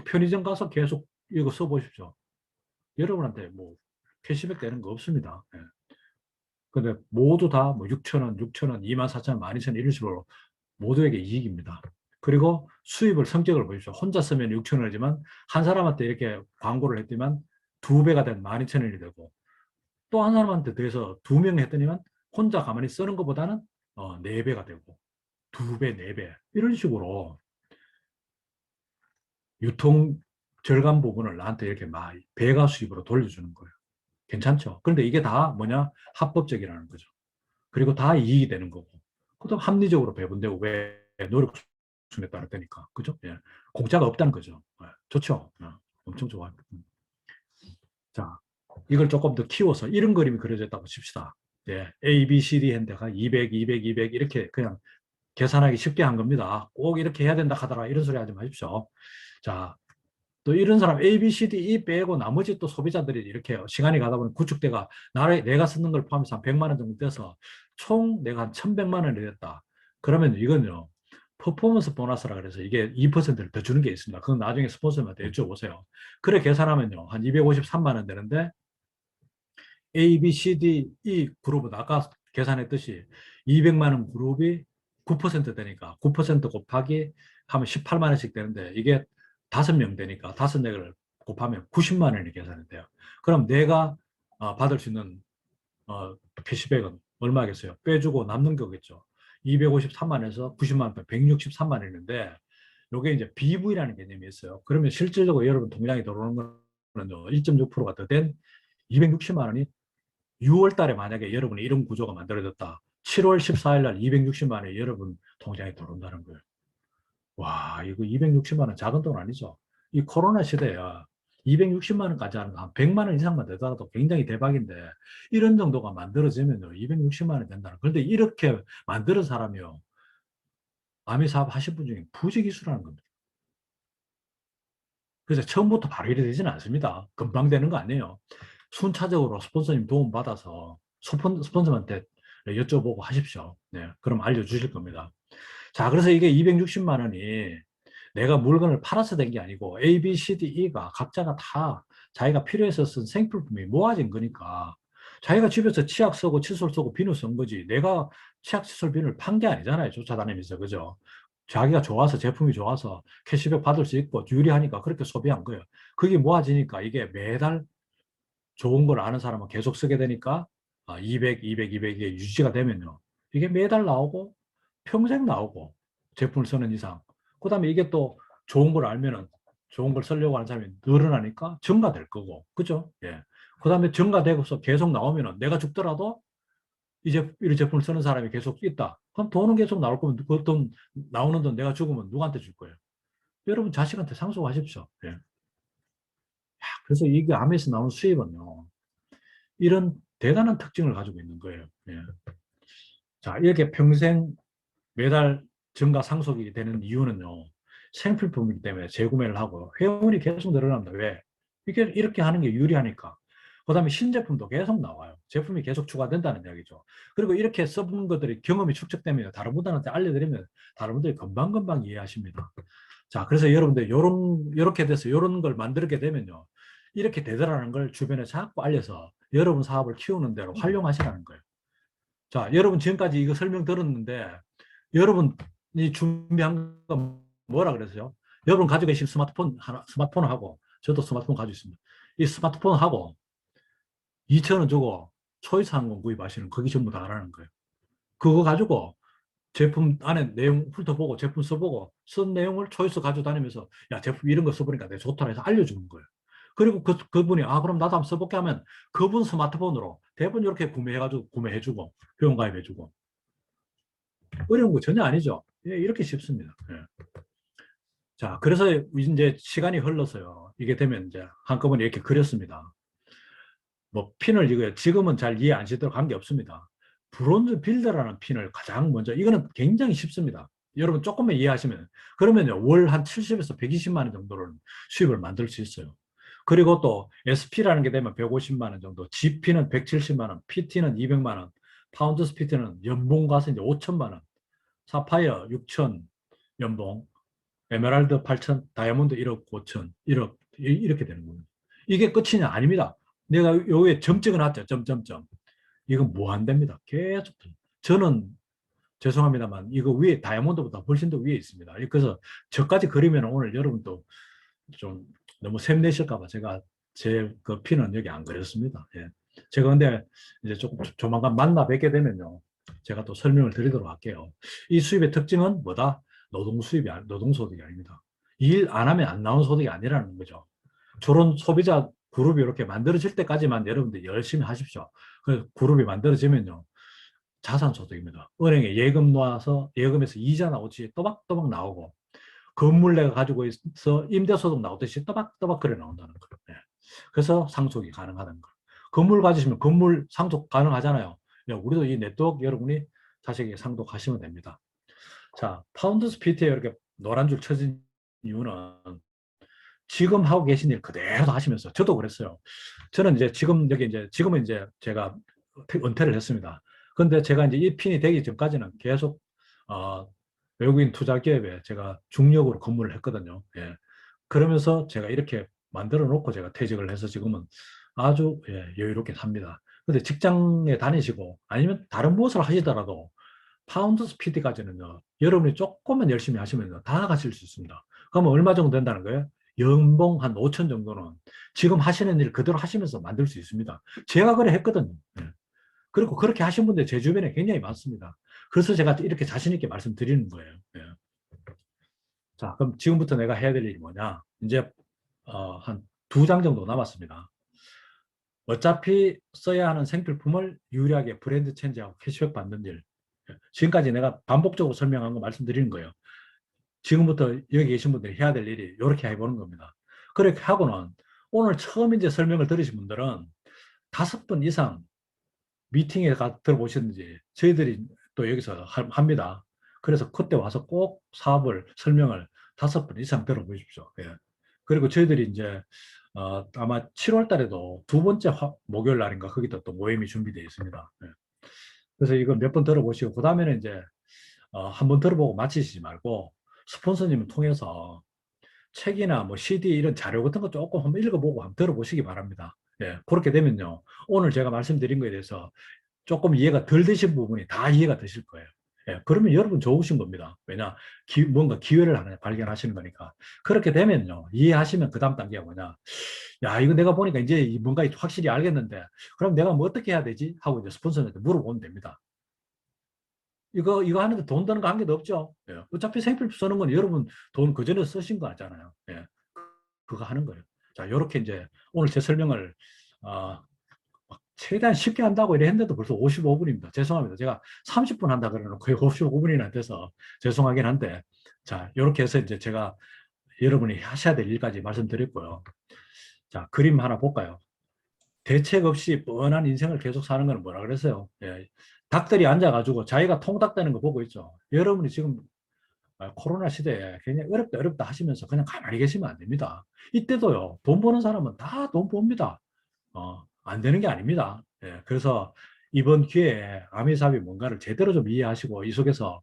편의점 가서 계속 이거 써보십시오. 여러분한테 뭐 캐시백 되는 거 없습니다. 예. 근데 모두 다 뭐 6,000원, 6,000원, 24,000원, 12,000원 이런 식으로 모두에게 이익입니다. 그리고 수입을 성격을 보십시오. 혼자 쓰면 6,000원이지만 한 사람한테 이렇게 광고를 했더니만 두 배가 된 12,000원이 되고 또 한 사람한테 더해서 두 명 했더니만 혼자 가만히 쓰는 것보다는 네 배가 되고 두 배, 네 배 이런 식으로 유통 절감 부분을 나한테 이렇게 막 배가 수입으로 돌려주는 거예요. 괜찮죠? 그런데 이게 다 뭐냐? 합법적이라는 거죠. 그리고 다 이익이 되는 거고. 그것도 합리적으로 배분되고 왜 노력 수준에 따라 되니까. 그죠? 예. 공짜가 없다는 거죠. 예. 좋죠. 엄청 좋아요. 자, 이걸 조금 더 키워서 이런 그림이 그려졌다고 칩시다. 예. A, B, C, D 했는데 200, 200, 200 이렇게 그냥 계산하기 쉽게 한 겁니다. 꼭 이렇게 해야 된다 하더라. 이런 소리 하지 마십시오. 자, 또 이런 사람 A, B, C, D, E 빼고 나머지 또 소비자들이 이렇게 시간이 가다 보면 구축대가 내가 쓰는 걸 포함해서 한 100만 원 정도 돼서 총 내가 한 1,100만 원이 됐다. 그러면 이건요. 퍼포먼스 보너스라 그래서 이게 2%를 더 주는 게 있습니다. 그건 나중에 스폰서한테 여쭤보세요. 그래 계산하면요. 한 253만 원 되는데 A, B, C, D, E 그룹은 아까 계산했듯이 200만 원 그룹이 9% 되니까 9% 곱하기 하면 18만 원씩 되는데 이게 5명 되니까 5명을 곱하면 90만 원이 계산이 돼요. 그럼 내가 받을 수 있는 캐시백은 얼마겠어요? 빼주고 남는 거겠죠. 253만 원에서 90만 원, 163만 원인데 이게 이제 BV라는 개념이 있어요. 그러면 실질적으로 여러분 통장에 들어오는 거는 1.6%가 더 된 260만 원이 6월 달에 만약에 여러분이 이런 구조가 만들어졌다. 7월 14일 날 260만 원이 여러분 통장에 들어온다는 거예요. 와, 이거 260만 원 작은 돈 아니죠? 이 코로나 시대에 260만 원까지 하는 거 한 100만 원 이상만 되더라도 굉장히 대박인데 이런 정도가 만들어지면요. 260만 원이 된다는. 그런데 이렇게 만드는 사람이요. 아미 사업 하신 분 중에 부지기수라는 겁니다. 그래서 처음부터 바로 이래 되지는 않습니다. 금방 되는 거 아니에요. 순차적으로 스폰서님 도움 받아서 스폰서한테 여쭤보고 하십시오. 네, 그럼 알려주실 겁니다. 자, 그래서 이게 260만 원이 내가 물건을 팔아서 된 게 아니고 A, B, C, D, E가 각자가 다 자기가 필요해서 쓴 생필품이 모아진 거니까 자기가 집에서 치약 쓰고 칫솔 쓰고 비누 쓴 거지 내가 치약, 칫솔, 비누를 판 게 아니잖아요. 쫓아다니면서. 그죠? 자기가 좋아서 제품이 좋아서 캐시백 받을 수 있고 유리하니까 그렇게 소비한 거예요. 그게 모아지니까 이게 매달 좋은 걸 아는 사람은 계속 쓰게 되니까 200, 200, 200이 유지가 되면요. 이게 매달 나오고 평생 나오고 제품을 쓰는 이상. 그다음에 이게 또 좋은 걸 알면은 좋은 걸 쓰려고 하는 사람이 늘어나니까 증가될 거고. 그죠? 예. 그다음에 증가되고서 계속 나오면은 내가 죽더라도 이제 이 제품을 쓰는 사람이 계속 있다. 그럼 돈은 계속 나올 거면 그 돈 나오는 돈 내가 죽으면 누구한테 줄 거예요? 여러분 자식한테 상속하십시오. 예. 그래서 이게 암에서 나오는 수입은요. 이런 대단한 특징을 가지고 있는 거예요. 예. 자, 이렇게 평생 매달 증가 상속이 되는 이유는요. 생필품이기 때문에 재구매를 하고 회원이 계속 늘어납니다. 왜? 이게 이렇게 하는 게 유리하니까. 그다음에 신제품도 계속 나와요. 제품이 계속 추가된다는 이야기죠. 그리고 이렇게 써본 것들이 경험이 축적되면 다른 분들한테 알려드리면 다른 분들이 금방금방 이해하십니다. 자, 그래서 여러분들 요렇게 돼서 요런 걸 만들게 되면요. 이렇게 되더라는 걸 주변에 자꾸 알려서 여러분 사업을 키우는 대로 활용하시라는 거예요. 자, 여러분 지금까지 이거 설명 들었는데 여러분이 준비한 건 뭐라 그랬어요? 여러분 가지고 계신 스마트폰하고 저도 스마트폰 가지고 있습니다. 이 스마트폰하고 2,000원 주고 초이스 항공 구입하시는 거기 전부 다 하라는 거예요. 그거 가지고 제품 안에 내용 훑어보고 제품 써보고 쓴 내용을 초이스 가지고 다니면서 야 제품 이런 거 써보니까 내가 좋다 해서 알려주는 거예요. 그리고 그분이 그럼 나도 한번 써볼게 하면 그분 스마트폰으로 대부분 이렇게 구매해주고 회원가입해주고 어려운 거 전혀 아니죠. 예, 이렇게 쉽습니다. 예. 자, 그래서 이제 시간이 흘러서요. 이게 되면 이제 한꺼번에 이렇게 그렸습니다. 뭐 핀을 이거 지금은 잘 이해 안 시도록 한 게 없습니다. 브론즈 빌더라는 핀을 가장 먼저 이거는 굉장히 쉽습니다. 여러분 조금만 이해하시면 그러면요 월 한 70에서 120만 원 정도는 수입을 만들 수 있어요. 그리고 또 SP라는 게 되면 150만 원 정도, GP는 170만 원, PT는 200만 원, 파운드 스피트는 연봉 가서 이제 5천만 원, 사파이어 6천 연봉, 에메랄드 8천, 다이아몬드 1억 5천, 1억 이렇게 되는 겁니다. 이게 끝이냐? 아닙니다. 내가 요 위에 점 찍어놨죠. 점점점. 이건 무한대입니다. 계속. 저는 죄송합니다만 이거 위에 다이아몬드보다 훨씬 더 위에 있습니다. 그래서 저까지 그리면 오늘 여러분도 좀 너무 샘내실까봐 제가 제 그 피는 여기 안 그렸습니다. 예. 제가 근데 이제 조금 조만간 만나 뵙게 되면요. 제가 또 설명을 드리도록 할게요. 이 수입의 특징은 뭐다? 노동소득이 아닙니다. 일 안 하면 안 나오는 소득이 아니라는 거죠. 저런 소비자 그룹이 이렇게 만들어질 때까지만 여러분들 열심히 하십시오. 그 그룹이 만들어지면요. 자산소득입니다. 은행에 예금 놓아서 예금에서 이자 나오지 또박또박 나오고 건물 내가 가지고 있어 임대소득 나오듯이 또박또박 그래 나온다는 거예요. 예. 그래서 상속이 가능하다는 거예요. 건물 가지시면 건물 상속 가능하잖아요. 예, 우리도 이 네트워크 여러분이 자식에게 상속하시면 됩니다. 자, 파운더스 PT에 이렇게 노란 줄 쳐진 이유는 지금 하고 계신 일 그대로 하시면서 저도 그랬어요. 저는 이제 지금 여기 이제 지금은 이제 제가 은퇴를 했습니다. 근데 제가 이제 이 핀이 되기 전까지는 계속 어, 외국인 투자 기업에 제가 중력으로 근무를 했거든요. 예. 그러면서 제가 이렇게 만들어 놓고 제가 퇴직을 해서 지금은 아주 예, 여유롭게 삽니다. 근데 직장에 다니시고 아니면 다른 무엇을 하시더라도 파운드 스피드까지는요, 여러분이 조금만 열심히 하시면 다 가실 수 있습니다. 그러면 얼마 정도 된다는 거예요? 연봉 한 5천 정도는 지금 하시는 일 그대로 하시면서 만들 수 있습니다. 제가 그래 했거든요. 예. 그리고 그렇게 하신 분들 제 주변에 굉장히 많습니다. 그래서 제가 이렇게 자신 있게 말씀드리는 거예요. 예. 자, 그럼 지금부터 내가 해야 될 일이 뭐냐? 이제 한 두 장 정도 남았습니다. 어차피 써야 하는 생필품을 유리하게 브랜드 체인지하고 캐시백 받는 일. 예. 지금까지 내가 반복적으로 설명한 거 말씀드리는 거예요. 지금부터 여기 계신 분들이 해야 될 일이 이렇게 해보는 겁니다. 그렇게 하고는 오늘 처음 이제 설명을 들으신 분들은 5번 이상 미팅에 들어보셨는지 저희들이 또 여기서 합니다. 그래서 그때 와서 꼭 사업을 설명을 5번 이상 들어보십시오. 예. 그리고 저희들이 이제 아마 7월 달에도 두 번째 목요일 날인가 거기도 또 모임이 준비되어 있습니다. 예. 그래서 이거 몇 번 들어보시고 그 다음에는 이제 한번 들어보고 마치시지 말고 스폰서님을 통해서 책이나 뭐 CD 이런 자료 같은 거 조금 한번 읽어보고 한번 들어보시기 바랍니다. 예, 그렇게 되면요. 오늘 제가 말씀드린 거에 대해서 조금 이해가 덜 되신 부분이 다 이해가 되실 거예요. 예, 그러면 여러분 좋으신 겁니다. 왜냐? 뭔가 기회를 하나 발견하시는 거니까. 그렇게 되면요. 이해하시면 그 다음 단계가 뭐냐. 야, 이거 내가 보니까 이제 뭔가 확실히 알겠는데, 그럼 내가 뭐 어떻게 해야 되지? 하고 이제 스폰서한테 물어보면 됩니다. 이거 하는데 돈 드는 거 한 개도 없죠. 예. 어차피 생필품 쓰는 건 여러분 돈 그전에 쓰신 거 아잖아요. 예. 그거 하는 거예요. 자, 요렇게 이제 오늘 제 설명을, 어, 최대한 쉽게 한다고 이래 했는데도 벌써 55분입니다. 죄송합니다. 제가 30분 한다 그러는 거의 55분이나 돼서 죄송하긴 한데, 자, 요렇게 해서 이제 제가 여러분이 하셔야 될 일까지 말씀드렸고요. 자, 그림 하나 볼까요? 대책 없이 뻔한 인생을 계속 사는 건 뭐라 그랬어요? 예. 닭들이 앉아가지고 자기가 통닭되는 거 보고 있죠. 여러분이 지금 코로나 시대에 굉장히 어렵다 어렵다 하시면서 그냥 가만히 계시면 안 됩니다. 이때도요, 돈 버는 사람은 다 돈 봅니다. 안 되는 게 아닙니다. 예, 그래서 이번 기회에 아미사비 뭔가를 제대로 좀 이해하시고 이 속에서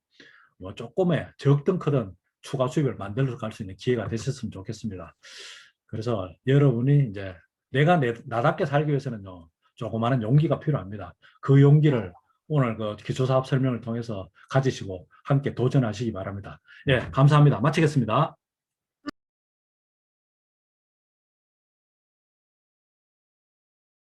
뭐 조금의 적든 크든 추가 수입을 만들어 갈 수 있는 기회가 되셨으면 좋겠습니다. 그래서 여러분이 이제 내가 나답게 살기 위해서는요, 조그마한 용기가 필요합니다. 그 용기를 오늘 그 기초사업 설명을 통해서 가지시고 함께 도전하시기 바랍니다. 예, 감사합니다. 마치겠습니다.